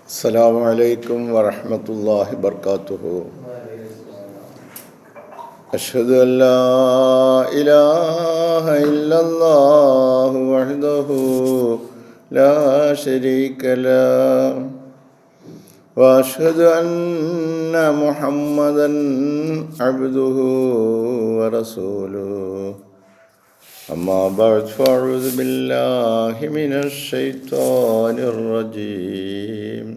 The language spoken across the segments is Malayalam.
السلام عليكم ورحمة الله وبركاته. أشهد أن لا إله إلا الله وحده لا شريك له وأشهد أن محمدا عبده ورسوله. أما بعد فأعوذ بالله من الشيطان الرجيم.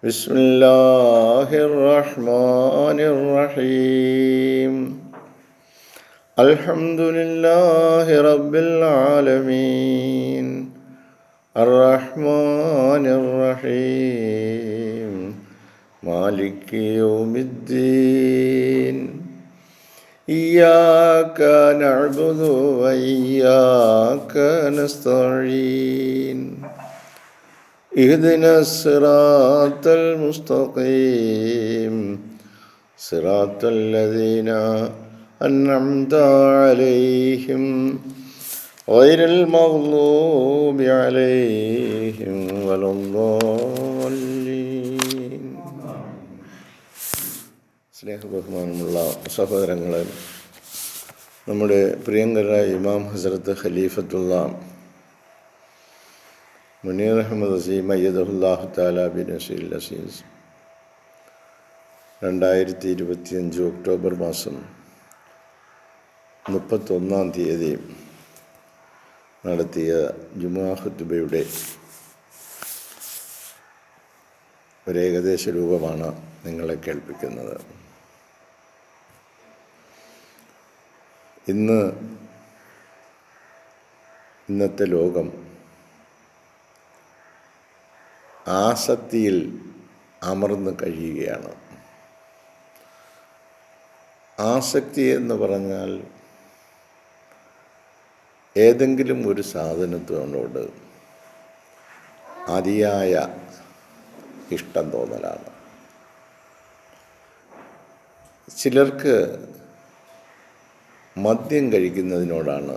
بسم الله الرحمن الرحيم. الحمد لله رب العالمين الرحمن الرحيم مالك يوم الدين. إياك نعبد وإياك نستعين. اهدنا الصراط المستقيم صراط الذين أنعمت عليهم غير المغضوب عليهم ولا الضالين. സ്നേഹബഹുമാനമുള്ള സഹോദരങ്ങളെ, നമ്മുടെ പ്രിയങ്കരായ ഇമാം ഹസ്രത്ത് ഖലീഫത്തുള്ള മുനീർ അഹമ്മദ് അസീം അയ്യദഹുല്ലാഹു തആല ബിനസ്രിൽ അസീസ് 2025 ഒക്ടോബർ മാസം 31 നടത്തിയ ജുമുഅ ഖുത്ബയുടെ ഒരു ഏകദേശ രൂപമാണ് നിങ്ങളെ കേൾപ്പിക്കുന്നത്. ഇന്നത്തെ ലോകം ആസക്തിയിൽ അമർന്ന് കഴിയുകയാണ്. ആസക്തി എന്ന് പറഞ്ഞാൽ ഏതെങ്കിലും ഒരു സാധനത്തിനോട് അതിയായ ഇഷ്ടം തോന്നലാണ്. ചിലർക്ക് മദ്യം കഴിക്കുന്നതിനോടാണ്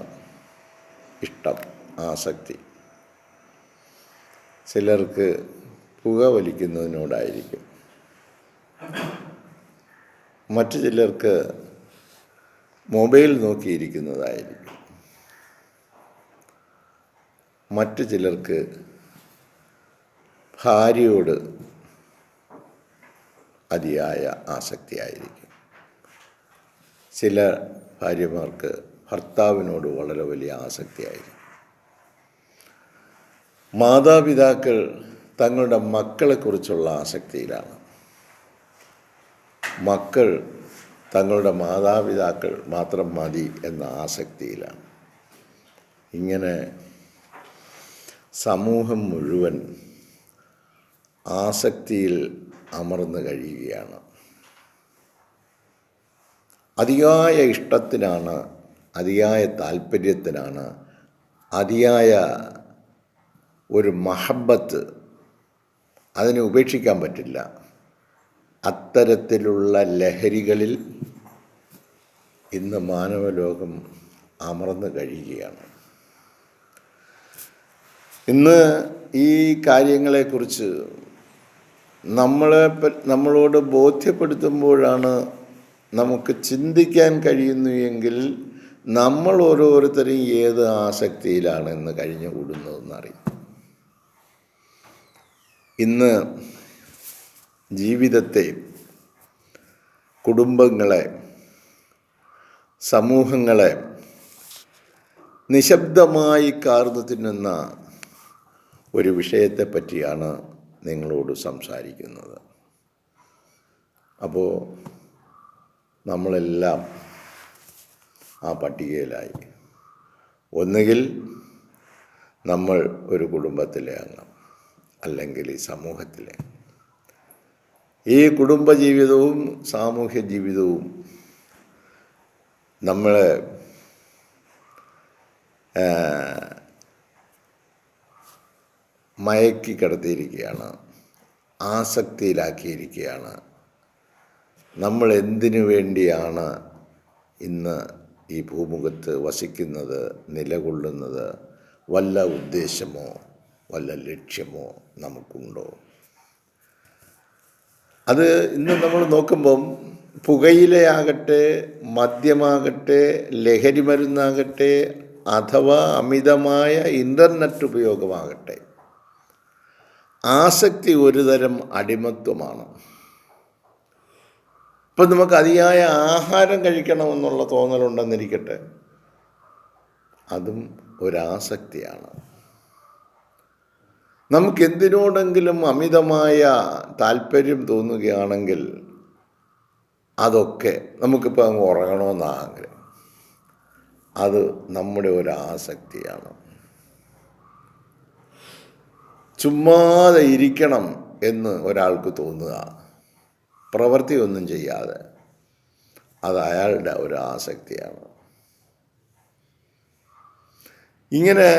ഇഷ്ടം, ആസക്തി. ചിലർക്ക് പുക വലിക്കുന്നതിനോടായിരിക്കും. മറ്റു ചിലർക്ക് മൊബൈൽ നോക്കിയിരിക്കുന്നതായിരിക്കും. മറ്റു ചിലർക്ക് ഭാര്യയോട് അതിയായ ആസക്തിയായിരിക്കും. ചില ഭാര്യമാർക്ക് ഭർത്താവിനോട് വളരെ വലിയ ആസക്തിയായിരിക്കും. മാതാപിതാക്കൾ തങ്ങളുടെ മക്കളെക്കുറിച്ചുള്ള ആസക്തിയിലാണ്. മക്കൾ തങ്ങളുടെ മാതാപിതാക്കൾ മാത്രം മതി എന്ന ആസക്തിയിലാണ്. ഇങ്ങനെ സമൂഹം മുഴുവൻ ആസക്തിയിൽ അമർന്നു കഴിയുകയാണ്. അതിയായ ഇഷ്ടത്തിനാണ്, അതിയായ താല്പര്യത്തിനാണ്, അതിയായ ഒരു മഹബത്ത്, അതിനെ ഉപേക്ഷിക്കാൻ പറ്റില്ല. അത്തരത്തിലുള്ള ലഹരികളിൽ ഇന്ന് മാനവലോകം അമർന്നു കഴിയുകയാണ്. ഇന്ന് ഈ കാര്യങ്ങളെക്കുറിച്ച് നമ്മളോട് ബോധ്യപ്പെടുത്തുമ്പോഴാണ് നമുക്ക് ചിന്തിക്കാൻ കഴിയുന്നു എങ്കിൽ നമ്മൾ ഓരോരുത്തരും ഏത് ആസക്തിയിലാണെന്ന് കഴിഞ്ഞുകൂടുന്നതെന്നറിയും. ഇന്ന് ജീവിതത്തെ, കുടുംബങ്ങളെ, സമൂഹങ്ങളെ നിശബ്ദമായി കാർന്നു തിന്നുന്ന ഒരു വിഷയത്തെ പറ്റിയാണ് നിങ്ങളോട് സംസാരിക്കുന്നത്. അപ്പോൾ നമ്മളെല്ലാം ആ പട്ടികയിലായി. ഒന്നുകിൽ നമ്മൾ ഒരു കുടുംബത്തിലെ അംഗം, അല്ലെങ്കിൽ ഈ സമൂഹത്തിലെ. ഈ കുടുംബജീവിതവും സാമൂഹ്യ ജീവിതവും നമ്മളെ മയക്കി കിടത്തിയിരിക്കുകയാണ്, ആസക്തിയിലാക്കിയിരിക്കുകയാണ്. നമ്മൾ എന്തിനു വേണ്ടിയാണ് ഇന്ന് ഈ ഭൂമുഖത്ത് വസിക്കുന്നത്, നിലകൊള്ളുന്നത്? വല്ല ഉദ്ദേശമോ വല്ല ലക്ഷ്യമോ നമുക്കുണ്ടോ? അത് ഇന്ന് നമ്മൾ നോക്കുമ്പം പുകയിലയാകട്ടെ, മദ്യമാകട്ടെ, ലഹരി മരുന്നാകട്ടെ, അഥവാ അമിതമായ ഇൻ്റർനെറ്റ് ഉപയോഗമാകട്ടെ, ആസക്തി ഒരുതരം അടിമത്വമാണ്. ഇപ്പം നമുക്ക് അതിയായ ആഹാരം കഴിക്കണമെന്നുള്ള തോന്നലുണ്ടെന്നിരിക്കട്ടെ, അതും ഒരാസക്തിയാണ്. നമുക്കെന്തിനോടെങ്കിലും അമിതമായ താല്പര്യം തോന്നുകയാണെങ്കിൽ അതൊക്കെ നമുക്കിപ്പോൾ അങ്ങ് ഉറങ്ങണമെന്നാണ് ആഗ്രഹം. അത് നമ്മുടെ ഒരാസക്തിയാണ്. ചുമ്മാതെ ഇരിക്കണം എന്ന് ഒരാൾക്ക് തോന്നുക, പ്രവൃത്തിയൊന്നും ചെയ്യാതെ, അത് അയാളുടെ ഒരു ആസക്തിയാണ്. ഇങ്ങനെ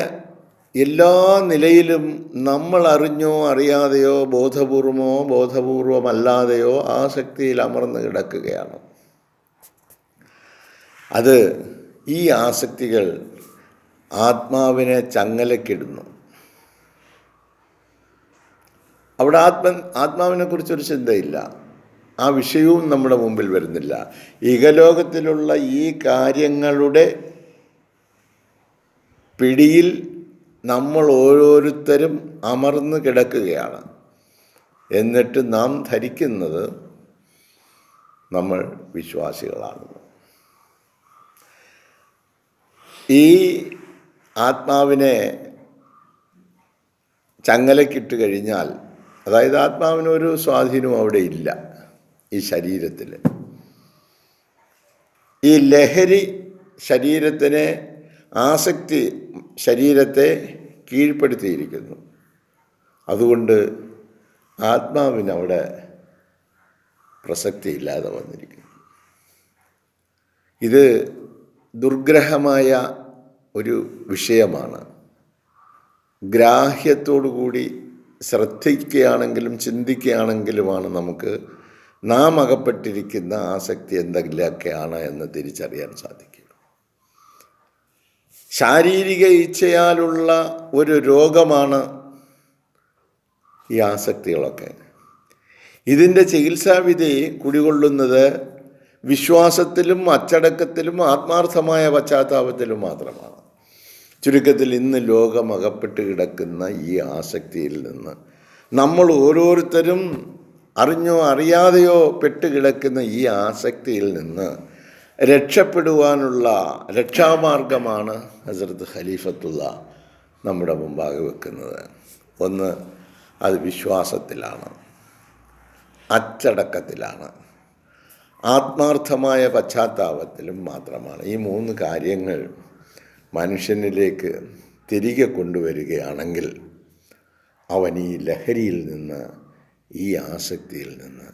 എല്ലാ നിലയിലും നമ്മൾ അറിഞ്ഞോ അറിയാതെയോ, ബോധപൂർവമോ ബോധപൂർവമല്ലാതെയോ ആസക്തിയിൽ അമർന്ന് കിടക്കുകയാണ്. അത് ഈ ആസക്തികൾ ആത്മാവിനെ ചങ്ങലക്കിടുന്നു. അവിടെ ആത്മാവിനെക്കുറിച്ചൊരു ചിന്തയില്ല, ആ വിഷയവും നമ്മുടെ മുമ്പിൽ വരുന്നില്ല. ഇഹലോകത്തിലുള്ള ഈ കാര്യങ്ങളുടെ പിടിയിൽ നമ്മൾ ഓരോരുത്തരും അമർന്ന് കിടക്കുകയാണ്. എന്നിട്ട് നാം ധരിക്കുന്നത് നമ്മൾ വിശ്വാസികളാണെന്ന്. ഈ ആത്മാവിനെ ചങ്ങലക്കിട്ട് കഴിഞ്ഞാൽ, അതായത് ആത്മാവിനൊരു സ്വാധീനവും അവിടെ ഇല്ല ഈ ശരീരത്തിൽ. ഈ ലഹരി ശരീരത്തിനെ, ആസക്തി ശരീരത്തെ കീഴ്പ്പെടുത്തിയിരിക്കുന്നു. അതുകൊണ്ട് ആത്മാവിനവിടെ പ്രസക്തിയില്ലാതെ വന്നിരിക്കുന്നു. ഇത് ദുർഗ്രഹമായ ഒരു വിഷയമാണ്. ഗ്രാഹ്യത്തോടുകൂടി ശ്രദ്ധിക്കുകയാണെങ്കിലും ചിന്തിക്കുകയാണെങ്കിലുമാണ് നമുക്ക് നാം അകപ്പെട്ടിരിക്കുന്ന ആസക്തി എന്തെങ്കിലുമൊക്കെയാണ് എന്ന് തിരിച്ചറിയാൻ സാധിക്കും. ശാരീരിക ഇച്ഛയാലുള്ള ഒരു രോഗമാണ് ഈ ആസക്തികളൊക്കെ. ഇതിൻ്റെ ചികിത്സാവിധി കുടികൊള്ളുന്നത് വിശ്വാസത്തിലും അച്ചടക്കത്തിലും ആത്മാർത്ഥമായ പശ്ചാത്താപത്തിലും മാത്രമാണ്. ചുരുക്കത്തിൽ ഇന്ന് ലോകം അകപ്പെട്ട് കിടക്കുന്ന ഈ ആസക്തിയിൽ നിന്ന് നമ്മൾ ഓരോരുത്തരും അറിഞ്ഞോ അറിയാതെയോ പെട്ടുകിടക്കുന്ന ഈ ആസക്തിയിൽ നിന്ന് രക്ഷപ്പെടുവാനുള്ള രക്ഷാമാർഗമാണ് ഹസ്രത്ത് ഖലീഫത്തുള്ള നമ്മുടെ മുമ്പാകെ വെക്കുന്നത്. ഒന്ന്, അത് വിശ്വാസത്തിലാണ്, അച്ചടക്കത്തിലാണ്, ആത്മാർത്ഥമായ പശ്ചാത്താപത്തിലും മാത്രമാണ്. ഈ 3 കാര്യങ്ങൾ മനുഷ്യനിലേക്ക് തിരികെ കൊണ്ടുവരികയാണെങ്കിൽ അവൻ ഈ ലഹരിയിൽ നിന്ന്, ഈ ആസക്തിയിൽ നിന്ന്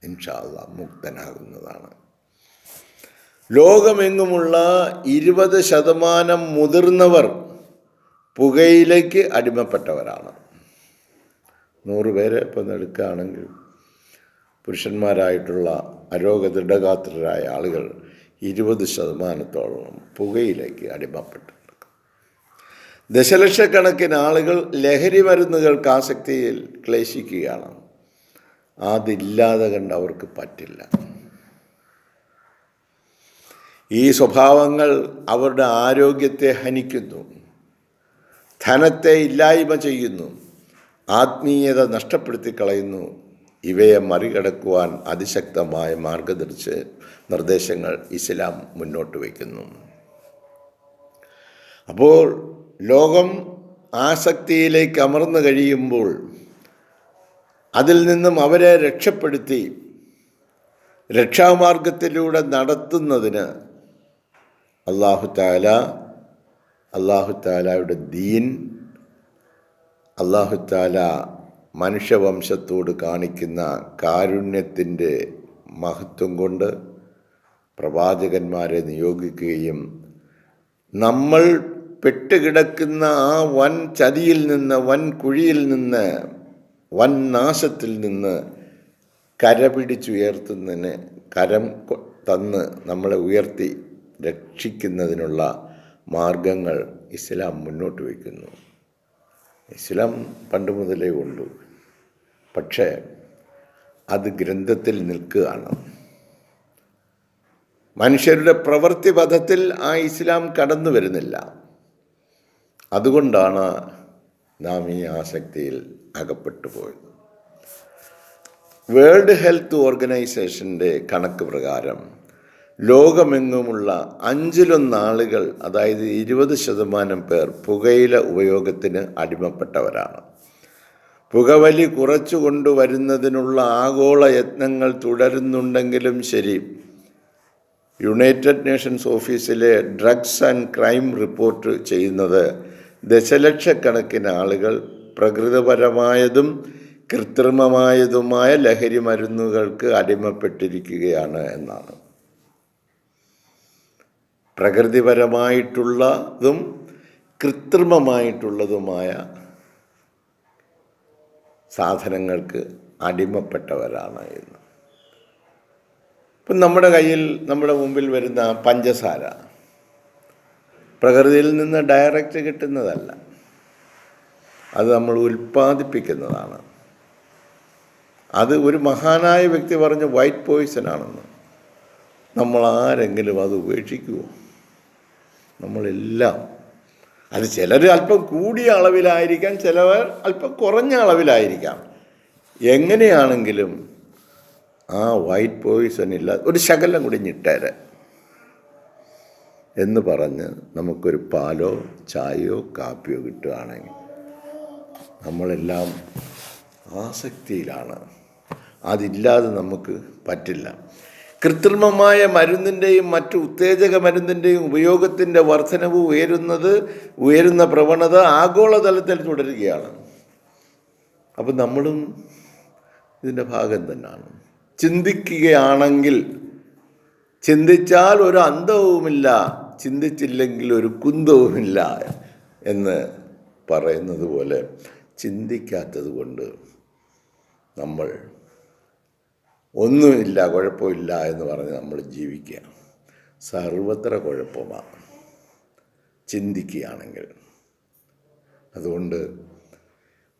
ഇൻഷാ അല്ലാഹ് മുക്തനാകുന്നതാണ്. ലോകമെങ്ങുമുള്ള 20% മുതിർന്നവർ പുകയിലേക്ക് അടിമപ്പെട്ടവരാണ്. 100 പേരെ ഇപ്പം എടുക്കുകയാണെങ്കിൽ പുരുഷന്മാരായിട്ടുള്ള അരോഗദൃഢഗാത്രരായ ആളുകൾ 20% പുകയിലേക്ക് അടിമപ്പെട്ടിട്ടുണ്ട്. ദശലക്ഷക്കണക്കിന് ആളുകൾ ലഹരി മരുന്നുകൾക്ക് ആസക്തിയിൽ ക്ലേശിക്കുകയാണ്. അതില്ലാതെ കണ്ട് അവർക്ക് പറ്റില്ല. ഈ സ്വഭാവങ്ങൾ അവരുടെ ആരോഗ്യത്തെ ഹനിക്കുന്നു, ധനത്തെ ഇല്ലായ്മ ചെയ്യുന്നു, ആത്മീയത നഷ്ടപ്പെടുത്തി കളയുന്നു. ഇവയെ മറികടക്കുവാൻ അതിശക്തമായ നിർദ്ദേശങ്ങൾ ഇസ്ലാം മുന്നോട്ട് വയ്ക്കുന്നു. അപ്പോൾ ലോകം ആസക്തിയിലേക്ക് അമർന്നു കഴിയുമ്പോൾ അതിൽ നിന്നും അവരെ രക്ഷപ്പെടുത്തി രക്ഷാമാർഗത്തിലൂടെ നടത്തുന്നതിന് അല്ലാഹു തആലയുടെ ദീൻ, അല്ലാഹു തആല മനുഷ്യവംശത്തോട് കാണിക്കുന്ന കാരുണ്യത്തിൻ്റെ മഹത്വം കൊണ്ട് പ്രവാചകന്മാരെ നിയോഗിക്കുകയും നമ്മൾ പെട്ടുകിടക്കുന്ന ആ വൻ ചതിയിൽ നിന്ന്, വൻ കുഴിയിൽ നിന്ന്, വൻ നാശത്തിൽ നിന്ന് കരപിടിച്ചുയർത്തുന്നതിന്, കരം തന്ന് നമ്മളെ ഉയർത്തി രക്ഷിക്കുന്നതിനുള്ള മാർഗങ്ങൾ ഇസ്ലാം മുന്നോട്ട് വയ്ക്കുന്നു. ഇസ്ലാം പണ്ട് മുതലേ ഉണ്ട്. പക്ഷേ അത് ഗ്രന്ഥത്തിൽ നിൽക്കുകയാണ്. മനുഷ്യരുടെ പ്രവൃത്തി പഥത്തിൽ ആ ഇസ്ലാം കടന്നു വരുന്നില്ല. അതുകൊണ്ടാണ് നാം ഈ ആസക്തിയിൽ അകപ്പെട്ടു പോയത്. വേൾഡ് ഹെൽത്ത് ഓർഗനൈസേഷൻ്റെ കണക്ക് പ്രകാരം ലോകമെങ്ങുമുള്ള 1/5 ആളുകൾ, അതായത് 20% പേർ പുകയില ഉപയോഗത്തിന് അടിമപ്പെട്ടവരാണ്. പുകവലി കുറച്ചു കൊണ്ടുവരുന്നതിനുള്ള ആഗോള യത്നങ്ങൾ തുടരുന്നുണ്ടെങ്കിലും ശരി, യുണൈറ്റഡ് നേഷൻസ് ഓഫീസിലെ ഡ്രഗ്സ് ആൻഡ് ക്രൈം റിപ്പോർട്ട് ചെയ്യുന്നത് ദശലക്ഷക്കണക്കിന് ആളുകൾ പ്രകൃതിപരമായതും കൃത്രിമമായതുമായ ലഹരി മരുന്നുകൾക്ക് അടിമപ്പെട്ടിരിക്കുകയാണ് എന്നാണ്. പ്രകൃതിപരമായിട്ടുള്ളതും കൃത്രിമമായിട്ടുള്ളതുമായ സാധനങ്ങൾക്ക് അടിമപ്പെട്ടവരാണ് എന്ന്. ഇപ്പം നമ്മുടെ കയ്യിൽ, നമ്മുടെ മുമ്പിൽ വരുന്ന പഞ്ചസാര പ്രകൃതിയിൽ നിന്ന് ഡയറക്റ്റ് കിട്ടുന്നതല്ല, അത് നമ്മൾ ഉൽപ്പാദിപ്പിക്കുന്നതാണ്. അത് ഒരു മഹാനായ വ്യക്തി പറഞ്ഞ വൈറ്റ് പോയിസൺ ആണെന്ന്. നമ്മൾ ആരെങ്കിലും അത് ഉപേക്ഷിക്കുമോ? നമ്മളെല്ലാം, അത് ചിലർ അല്പം കൂടിയ അളവിലായിരിക്കാം, ചിലവർ അല്പം കുറഞ്ഞ അളവിലായിരിക്കാം. എങ്ങനെയാണെങ്കിലും ആ വൈറ്റ് പോയിസൺ ഇല്ല, ഒരു ശകലം കൂടി ഞിട്ടേരെ എന്ന് പറഞ്ഞ് നമുക്കൊരു പാലോ ചായയോ കാപ്പിയോ കിട്ടുകയാണെങ്കിൽ നമ്മളെല്ലാം ആസക്തിയിലാണ്. അതില്ലാതെ നമുക്ക് പറ്റില്ല. കൃത്രിമമായ മരുന്നിൻ്റെയും മറ്റു ഉത്തേജക മരുന്നിൻ്റെയും ഉപയോഗത്തിൻ്റെ വർധനവ് ഉയരുന്ന പ്രവണത ആഗോളതലത്തിൽ തുടരുകയാണ്. അപ്പം നമ്മളും ഇതിൻ്റെ ഭാഗം തന്നെയാണ്. ചിന്തിക്കുകയാണെങ്കിൽ, ചിന്തിച്ചാൽ ഒരു അന്തവുമില്ല, ചിന്തിച്ചില്ലെങ്കിൽ ഒരു കുന്തവുമില്ല എന്ന് പറയുന്നത് പോലെ ചിന്തിക്കാത്തത് കൊണ്ട് നമ്മൾ ഒന്നുമില്ല, കുഴപ്പമില്ല എന്ന് പറഞ്ഞ് നമ്മൾ ജീവിക്കുക. സർവത്ര കുഴപ്പമാണ് ചിന്തിക്കുകയാണെങ്കിൽ. അതുകൊണ്ട്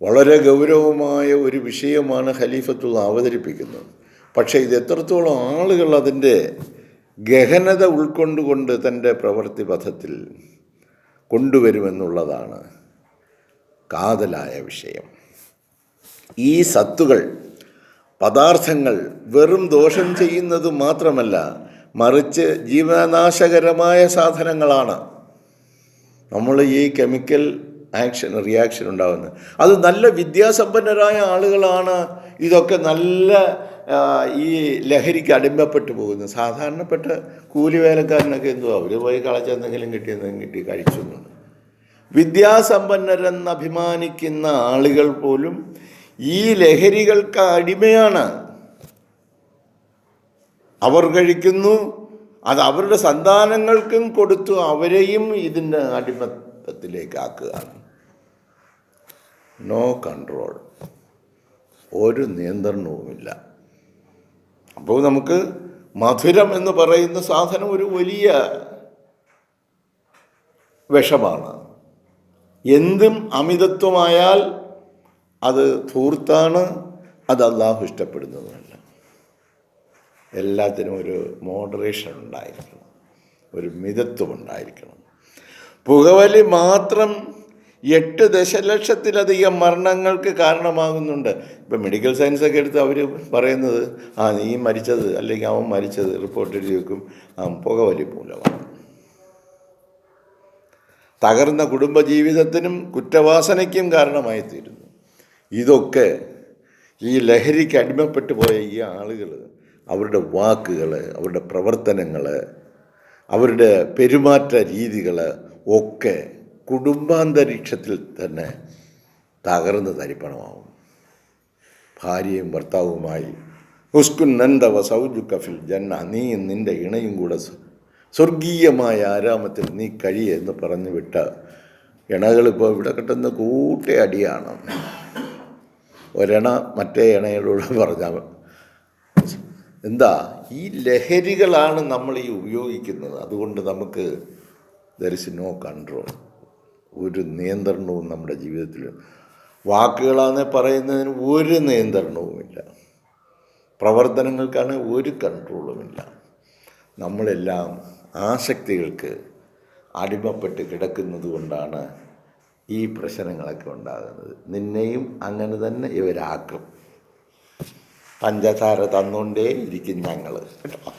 വളരെ ഗൗരവമായ ഒരു വിഷയമാണ് ഖലീഫത്തുള്ള അവതരിപ്പിക്കുന്നത്. പക്ഷേ ഇത് എത്രത്തോളം ആളുകൾ അതിൻ്റെ ഗഹനത ഉൾക്കൊണ്ടുകൊണ്ട് തൻ്റെ പ്രവൃത്തി പഥത്തിൽ കൊണ്ടുവരുമെന്നുള്ളതാണ് കാതലായ വിഷയം. ഈ സത്തുകൾ, പദാർത്ഥങ്ങൾ വെറും ദോഷം ചെയ്യുന്നത് മാത്രമല്ല, മറിച്ച് ജീവനാശകരമായ സാധനങ്ങളാണ്. നമ്മൾ ഈ കെമിക്കൽ റിയാക്ഷൻ ഉണ്ടാകുന്നത്, അത് നല്ല വിദ്യാസമ്പന്നരായ ആളുകളാണ് ഇതൊക്കെ നല്ല ഈ ലഹരിക്ക് അടിമപ്പെട്ടു പോകുന്നത്. സാധാരണപ്പെട്ട കൂലിവേലക്കാരനൊക്കെ എന്തുവാ, അവർ പോയി കളച്ചെന്തെങ്കിലും കിട്ടി കഴിച്ചൊന്നുണ്ട്. വിദ്യാസമ്പന്നരെന്ന് അഭിമാനിക്കുന്ന ആളുകൾ പോലും ഈ ലഹരികൾക്ക് അടിമയാണ്. അവർ കഴിക്കുന്നു, അത് അവരുടെ സന്താനങ്ങൾക്കും കൊടുത്തു അവരെയും ഇതിൻ്റെ അടിമത്തത്തിലേക്കാക്കുകയാണ്. നോ കൺട്രോൾ, ഒരു നിയന്ത്രണവുമില്ല. അപ്പോൾ നമുക്ക് മധുരം എന്ന് പറയുന്ന സാധനം ഒരു വലിയ വിഷമാണ്. എന്തും അമിതത്വമായാൽ അത് ധൂർത്താണ്, അത് അല്ലാഹു ഇഷ്ടപ്പെടുന്നതുമല്ല. എല്ലാത്തിനും ഒരു മോഡറേഷൻ ഉണ്ടായിരിക്കണം, ഒരു മിതത്വം ഉണ്ടായിരിക്കണം. പുകവലി മാത്രം 8 ദശലക്ഷത്തിലധികം മരണങ്ങൾക്ക് കാരണമാകുന്നുണ്ട്. ഇപ്പം മെഡിക്കൽ സയൻസൊക്കെ എടുത്ത് അവർ പറയുന്നത്, നീ മരിച്ചത് അല്ലെങ്കിൽ അവൻ മരിച്ചത് റിപ്പോർട്ട് എഴുതി വെക്കും, പുകവലി മൂലമാണ്. തകർന്ന കുടുംബജീവിതത്തിനും കുറ്റവാസനയ്ക്കും കാരണമായി തീരുന്നു. ഇതൊക്കെ ഈ ലഹരിക്ക് അടിമപ്പെട്ടു പോയ ഈ ആളുകൾ, അവരുടെ വാക്കുകൾ, അവരുടെ പ്രവർത്തനങ്ങൾ, അവരുടെ പെരുമാറ്റ രീതികൾ ഒക്കെ കുടുംബാന്തരീക്ഷത്തിൽ തന്നെ തകർന്ന് തരിപ്പണമാവും. ഭാര്യയും ഭർത്താവുമായി ഉസ്കുൻ നന്ദവ സൗജുക ഫിൽ ജന്ന, നീ നിൻ്റെ ഇണയും കൂടെ സ്വർഗീയമായ ആരാമത്തിൽ നീ കഴിയെന്ന് പറഞ്ഞു വിട്ട ഇണകളിപ്പോൾ ഇവിടെ കിട്ടുന്ന കൂട്ടയടിയാണ്. ഒരെണ മറ്റേ ഇണയോട് പറഞ്ഞാൽ എന്താ, ഈ ലഹരികളാണ് നമ്മൾ ഈ ഉപയോഗിക്കുന്നത്. അതുകൊണ്ട് നമുക്ക് ദർ ഇസ് നോ കൺട്രോൾ, ഒരു നിയന്ത്രണവും നമ്മുടെ ജീവിതത്തിൽ. വാക്കുകളാണ് പറയുന്നതിന് ഒരു നിയന്ത്രണവുമില്ല. പ്രവർത്തനങ്ങൾക്കാണ് ഒരു കൺട്രോളുമില്ല. നമ്മളെല്ലാം ആസക്തികൾക്ക് അടിമപ്പെട്ട് കിടക്കുന്നത് കൊണ്ടാണ് ഈ പ്രശ്നങ്ങളൊക്കെ ഉണ്ടാകുന്നത്. നിന്നെയും അങ്ങനെ തന്നെ ഇവരാക്കും. പഞ്ചസാര തന്നുകൊണ്ടേ ഇരിക്കും ഞങ്ങൾ കേട്ടോ.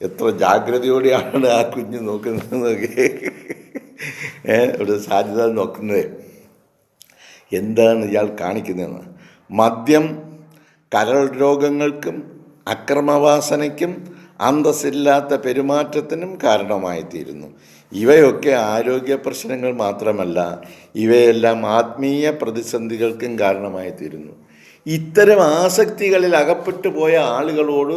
എത്ര ജാഗ്രതയോടെയാണ് ആ കുഞ്ഞ് നോക്കുന്നത്. ഒരു സാധ്യത നോക്കുന്നത് എന്താണ് ഇയാൾ കാണിക്കുന്നതെന്ന്. മദ്യം കരൾ രോഗങ്ങൾക്കും അക്രമവാസനയ്ക്കും അന്തസ്സില്ലാത്ത പെരുമാറ്റത്തിനും കാരണമായിത്തീരുന്നു. ഇവയൊക്കെ ആരോഗ്യ പ്രശ്നങ്ങൾ മാത്രമല്ല, ഇവയെല്ലാം ആത്മീയ പ്രതിസന്ധികൾക്കും കാരണമായിത്തീരുന്നു. ഇത്തരം ആസക്തികളിൽ അകപ്പെട്ടു പോയ ആളുകളോട്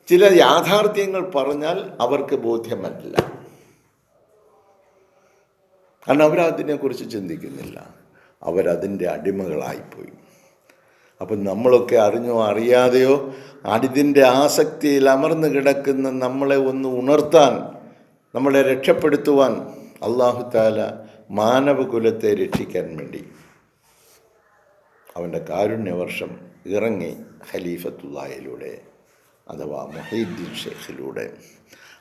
ചില യാഥാർത്ഥ്യങ്ങൾ പറഞ്ഞാൽ അവർക്ക് ബോധ്യമല്ല. കാരണം അവരതിനെക്കുറിച്ച് ചിന്തിക്കുന്നില്ല, അവരതിൻ്റെ അടിമകളായിപ്പോയി. അപ്പം നമ്മളൊക്കെ അറിഞ്ഞോ അറിയാതെയോ അതിൻ്റെ ആസക്തിയിൽ അമർന്നു കിടക്കുന്ന നമ്മളെ ഒന്ന് ഉണർത്താൻ, നമ്മളെ രക്ഷപ്പെടുത്തുവാൻ അല്ലാഹു തആല മാനവകുലത്തെ രക്ഷിക്കാൻ വേണ്ടി അവൻ്റെ കാരുണ്യവർഷം ഇറങ്ങി ഖലീഫത്തുള്ളാഹിലൂടെ അഥവാ മുഹീദ്ദീൻ ഷെയ്ഖിലൂടെ.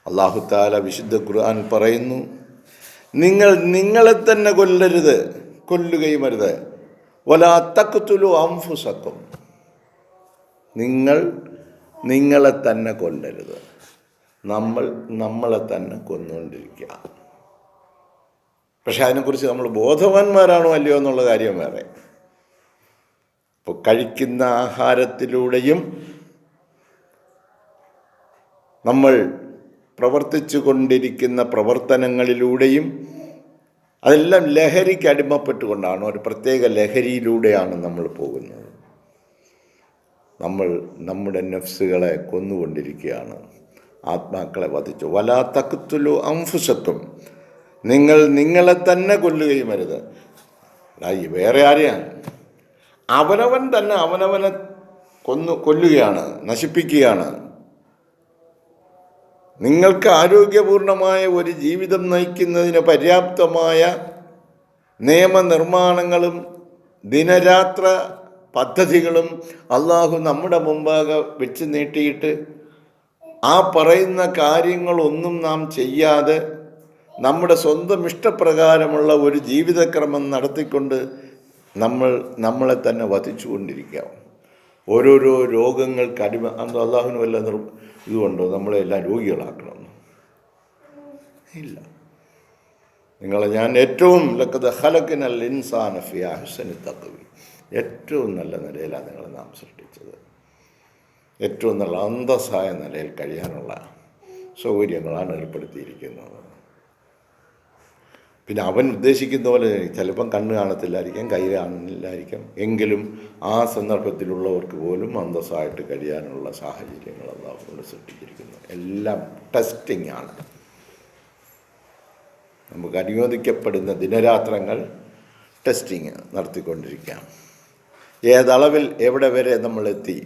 അല്ലാഹു തആല വിശുദ്ധ ഖുർആൻ പറയുന്നു, നിങ്ങൾ നിങ്ങളെ തന്നെ കൊല്ലരുത്, കൊല്ലുകയും അരുത്. വലാ തഖ്തുലു അൻഫുസക്കും, നിങ്ങൾ നിങ്ങളെ തന്നെ കൊല്ലരുത്. നമ്മൾ നമ്മളെ തന്നെ കൊന്നുകൊണ്ടിരിക്കുക. പക്ഷെ അതിനെക്കുറിച്ച് നമ്മൾ ബോധവാന്മാരാണോ അല്ലയോ എന്നുള്ള കാര്യം വേറെ. ഇപ്പോൾ കഴിക്കുന്ന ആഹാരത്തിലൂടെയും നമ്മൾ പ്രവർത്തിച്ചു കൊണ്ടിരിക്കുന്ന പ്രവർത്തനങ്ങളിലൂടെയും അതെല്ലാം ലഹരിക്ക് അടിമപ്പെട്ടുകൊണ്ടാണ്, ഒരു പ്രത്യേക ലഹരിയിലൂടെയാണ് നമ്മൾ പോകുന്നത്. നമ്മൾ നമ്മുടെ നഫ്സുകളെ കൊന്നുകൊണ്ടിരിക്കുകയാണ്, ആത്മാക്കളെ വധിച്ചു. വലാ തഖ്തുലു അൻഫുസക്കും, നിങ്ങൾ നിങ്ങളെ തന്നെ കൊല്ലുകയും അരുത്. വേറെ ആരെയാണ്? അവനവൻ തന്നെ അവനവനെ കൊല്ലുകയാണ്, നശിപ്പിക്കുകയാണ്. നിങ്ങൾക്ക് ആരോഗ്യപൂർണമായ ഒരു ജീവിതം നയിക്കുന്നതിന് പര്യാപ്തമായ നിയമനിർമ്മാണങ്ങളും ദിനരാത്ര പദ്ധതികളും അള്ളാഹു നമ്മുടെ മുമ്പാകെ വെച്ച് നീട്ടിയിട്ട് ആ പറയുന്ന കാര്യങ്ങളൊന്നും നാം ചെയ്യാതെ നമ്മുടെ സ്വന്തം ഇഷ്ടപ്രകാരമുള്ള ഒരു ജീവിതക്രമം നടത്തിക്കൊണ്ട് നമ്മളെ തന്നെ വധിച്ചുകൊണ്ടിരിക്കാം. ഓരോരോ രോഗങ്ങൾക്ക് അള്ളാഹുവിന് വല്ല ഇതുകൊണ്ടോ നമ്മളെല്ലാം രോഗികളാക്കണമെന്ന്? ഇല്ല. നിങ്ങളെ ഞാൻ ഏറ്റവും ലഖദ് ഖലഖ്നൽ ഇൻസാന ഫീ അഹ്സനി തഖ്വീം, ഏറ്റവും നല്ല നിലയിലാണ് നിങ്ങളെ നാം സൃഷ്ടിച്ചത്. ഏറ്റവും നല്ല അന്തസ്സായ നിലയിൽ കഴിയാനുള്ള സൗകര്യങ്ങളാണ് ഏർപ്പെടുത്തിയിരിക്കുന്നത്. പിന്നെ അവൻ ഉദ്ദേശിക്കുന്ന പോലെ ചിലപ്പം കണ്ണ് കാണത്തില്ലായിരിക്കാം, കൈ കാണില്ലായിരിക്കാം, എങ്കിലും ആ സന്ദർഭത്തിലുള്ളവർക്ക് പോലും അന്തസ്സായിട്ട് കഴിയാനുള്ള സാഹചര്യങ്ങൾ അല്ലാഹു സൃഷ്ടിച്ചിരിക്കുന്നു. എല്ലാം ടെസ്റ്റിംഗ് ആണ്. നമുക്ക് അനുവദിക്കപ്പെടുന്ന ദിനരാത്രങ്ങൾ ടെസ്റ്റിങ് നടത്തിക്കൊണ്ടിരിക്കാം. ഏതളവിൽ എവിടെ വരെ നമ്മളെത്തി,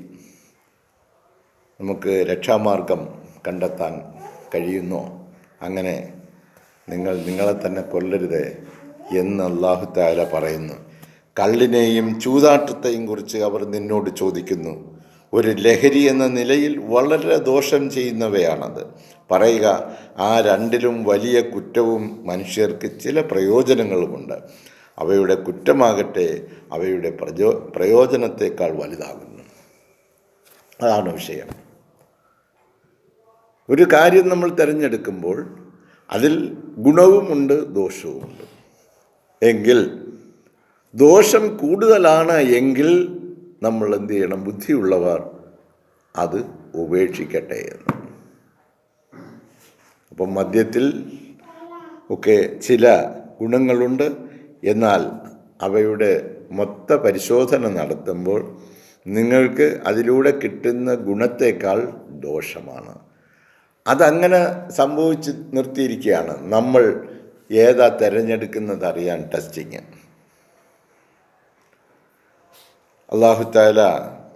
നമുക്ക് രക്ഷാമാർഗം കണ്ടെത്താൻ കഴിയുന്നോ അങ്ങനെ നിങ്ങൾ നിങ്ങളെ തന്നെ കൊല്ലരുത് എന്ന് അല്ലാഹു തആല പറയുന്നു. കള്ളിനെയും ചൂതാട്ടത്തെയും കുറിച്ച് അവർ നിന്നോട് ചോദിക്കുന്നു. ഒരു ലഹരി എന്ന നിലയിൽ വളരെ ദോഷം ചെയ്യുന്നവയാണത്. പറയുക, ആ രണ്ടിലും വലിയ കുറ്റവും മനുഷ്യർക്ക് ചില പ്രയോജനങ്ങളുമുണ്ട്. അവയുടെ കുറ്റമാകട്ടെ അവയുടെ പ്രയോജനത്തേക്കാൾ വലുതാകുന്നു. അതാണ് വിഷയം. ഒരു കാര്യം നമ്മൾ തിരഞ്ഞെടുക്കുമ്പോൾ അതിൽ ഗുണവുമുണ്ട് ദോഷവുമുണ്ട്. എങ്കിൽ ദോഷം കൂടുതലാണ് എങ്കിൽ നമ്മൾ എന്ത് ചെയ്യണം? ബുദ്ധിയുള്ളവർ അത് ഉപേക്ഷിക്കട്ടെ എന്ന്. അപ്പം മദ്യത്തിൽ ഒക്കെ ചില ഗുണങ്ങളുണ്ട്, എന്നാൽ അവയുടെ മൊത്ത പരിശോധന നടത്തുമ്പോൾ നിങ്ങൾക്ക് അതിലൂടെ കിട്ടുന്ന ഗുണത്തേക്കാൾ ദോഷമാണ്. അതങ്ങനെ സംഭവിച്ച് നിർത്തിയിരിക്കുകയാണ്. നമ്മൾ ഏതാ തിരഞ്ഞെടുക്കുന്നത് അറിയാൻ ടെസ്റ്റിങ്. അല്ലാഹു തആല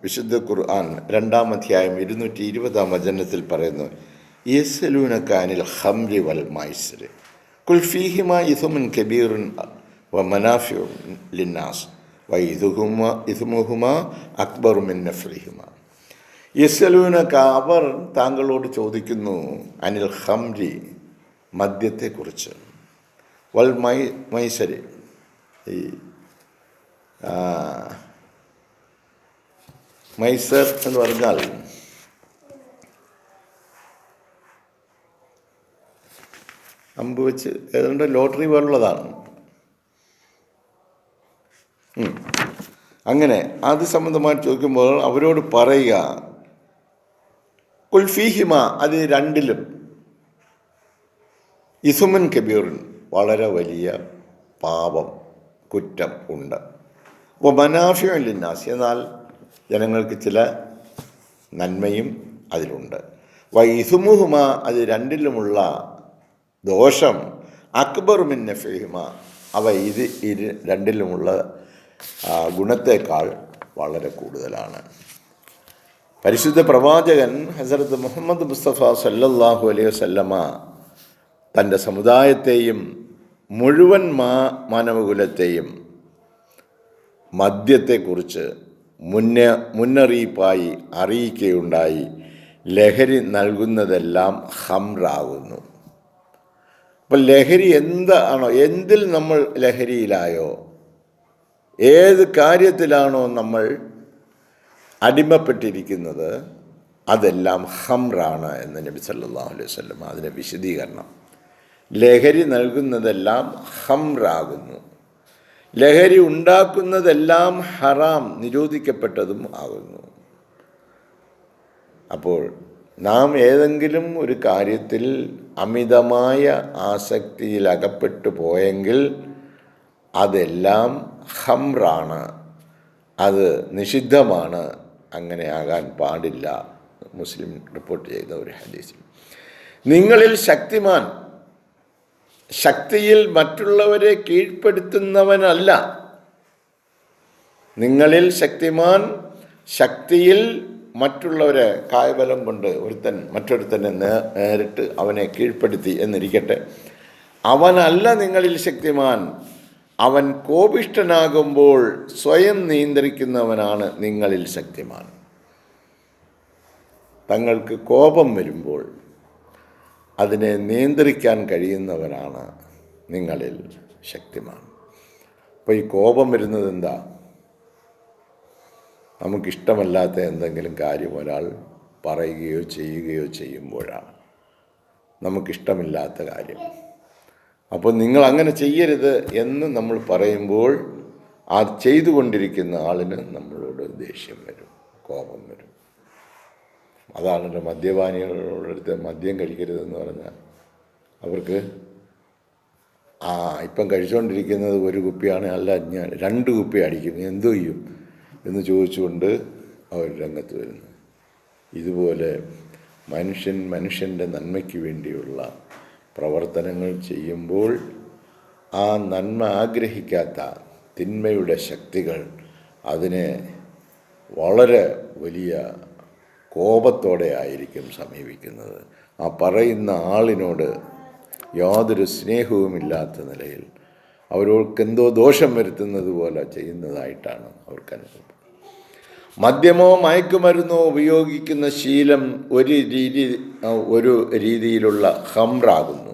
വിശുദ്ധ ഖുർആൻ 2-ാം അധ്യായം 220-ാം വചനത്തിൽ പറയുന്നു, യസ്അലൂനക അനിൽ ഖംരി വൽ മൈസിർ ഖുൽ ഫീഹിമാ ഇസ്മുൻ കബീറുൻ വമനാഫിഉ ലിന്നാസ് വഇസ്മുഹുമാ അക്ബറു മിൻ നഫ്ഇഹിമാ. യസ്അലൂനക, അവർ താങ്കളോട് ചോദിക്കുന്നു, അനിൽ ഖംരി, മദ്യത്തെക്കുറിച്ച്, വൽ മൈസരി, ഈ മൈസർ എന്ന് പറഞ്ഞാൽ അമ്പ് വെച്ച് ഏതാണ്ട് ലോട്ടറി പോലുള്ളതാണ്. അങ്ങനെ അത് സംബന്ധമായിട്ട് ചോദിക്കുമ്പോൾ അവരോട് പറയുക, കുൽ ഫീഹിമ, അത് രണ്ടിലും ഇസുമുൻ കബീറുൻ, വളരെ വലിയ പാപം, കുറ്റം ഉണ്ട്. അപ്പോൾ മനാഫിഉ ലിന്നാസ്, എന്നാൽ ജനങ്ങൾക്ക് ചില നന്മയും അതിലുണ്ട്. വൈസുമുഹുമ, അത് രണ്ടിലുമുള്ള ദോഷം അക്ബർ മിൻ നഫീഹിമ, അവ ഇത് രണ്ടിലുമുള്ള ഗുണത്തേക്കാൾ വളരെ കൂടുതലാണ്. പരിശുദ്ധ പ്രവാചകൻ ഹസ്രത്ത് മുഹമ്മദ് മുസ്തഫ സല്ലല്ലാഹു അലൈഹി വസല്ലമ തൻ്റെ സമുദായത്തെയും മുഴുവൻ മാനവകുലത്തെയും മദ്യത്തെക്കുറിച്ച് മുന്നറിയിപ്പായി അറിയിക്കുകയുണ്ടായി. ലഹരി നൽകുന്നതെല്ലാം ഖംറാകുന്നു. അപ്പം ലഹരി എന്താണോ, എന്തിൽ നമ്മൾ ലഹരിയിലായോ, ഏത് കാര്യത്തിലാണോ നമ്മൾ അടിമപ്പെട്ടിരിക്കുന്നത്, അതെല്ലാം ഖംറാണ് എന്ന് നബി സല്ലല്ലാഹു അലൈഹി വസല്ലം അതിൻ്റെ വിശദീകരണം. ലഹരി നൽകുന്നതെല്ലാം ഖംറാകുന്നു, ലഹരി ഉണ്ടാക്കുന്നതെല്ലാം ഹറാം, നിരോധിക്കപ്പെട്ടതും ആകുന്നു. അപ്പോൾ നാം ഏതെങ്കിലും ഒരു കാര്യത്തിൽ അമിതമായ ആസക്തിയിൽ അകപ്പെട്ടു പോയെങ്കിൽ അതെല്ലാം ഖംറാണ്, അത് നിഷിദ്ധമാണ്, അങ്ങനെ ആകാൻ പാടില്ല. മുസ്ലിം റിപ്പോർട്ട് ചെയ്ത ഒരു ഹദീസ്. നിങ്ങളിൽ ശക്തിമാൻ ശക്തിയിൽ മറ്റുള്ളവരെ കീഴ്പ്പെടുത്തുന്നവനല്ല. നിങ്ങളിൽ ശക്തിമാൻ ശക്തിയിൽ മറ്റുള്ളവരെ കായബലം കൊണ്ട് മറ്റൊരുത്തനെ നേരിട്ട് അവനെ കീഴ്പ്പെടുത്തി എന്നിരിക്കട്ടെ, അവനല്ല നിങ്ങളിൽ ശക്തിമാൻ. അവൻ കോപിഷ്ഠനാകുമ്പോൾ സ്വയം നിയന്ത്രിക്കുന്നവനാണ് നിങ്ങളിൽ ശക്തിമാൻ. തങ്ങൾക്ക് കോപം വരുമ്പോൾ അതിനെ നിയന്ത്രിക്കാൻ കഴിയുന്നവനാണ് നിങ്ങളിൽ ശക്തിമാൻ. അപ്പോൾ ഈ കോപം വരുന്നത് എന്താ? നമുക്കിഷ്ടമല്ലാത്ത എന്തെങ്കിലും കാര്യം ഒരാൾ പറയുകയോ ചെയ്യുകയോ ചെയ്യുമ്പോഴാണ്, നമുക്കിഷ്ടമില്ലാത്ത കാര്യം. അപ്പോൾ നിങ്ങൾ അങ്ങനെ ചെയ്യരുത് എന്ന് നമ്മൾ പറയുമ്പോൾ ആ ചെയ്തുകൊണ്ടിരിക്കുന്ന ആളിന് നമ്മളോട് ദേഷ്യം വരും, കോപം വരും. അതാണ് മദ്യപാനികളോടടുത്ത് മദ്യം കഴിക്കരുതെന്ന് പറഞ്ഞാൽ അവർക്ക് ഇപ്പം കഴിച്ചുകൊണ്ടിരിക്കുന്നത് ഒരു കുപ്പിയാണ്, അല്ല ഞാൻ 2 കുപ്പി അടിക്കും, എന്തോ ചെയ്യും എന്ന് ചോദിച്ചുകൊണ്ട് അവർ രംഗത്ത് വരുന്നു. ഇതുപോലെ മനുഷ്യൻ്റെ നന്മയ്ക്ക് വേണ്ടിയുള്ള പ്രവർത്തനങ്ങൾ ചെയ്യുമ്പോൾ ആ നന്മ ആഗ്രഹിക്കാത്ത തിന്മയുടെ ശക്തികൾ അതിനെ വളരെ വലിയ കോപത്തോടെ ആയിരിക്കും സമീപിക്കുന്നത്. ആ പറയുന്ന ആളിനോട് യാതൊരു സ്നേഹവുമില്ലാത്ത നിലയിൽ അവർക്ക് എന്തോ ദോഷം വരുത്തുന്നത് പോലെ ചെയ്യുന്നതായിട്ടാണ് അവർക്ക് അനുഭവം. മദ്യമോ മയക്കുമരുന്നോ ഉപയോഗിക്കുന്ന ശീലം ഒരു രീതിയിലുള്ള ഖംറാകുന്നു.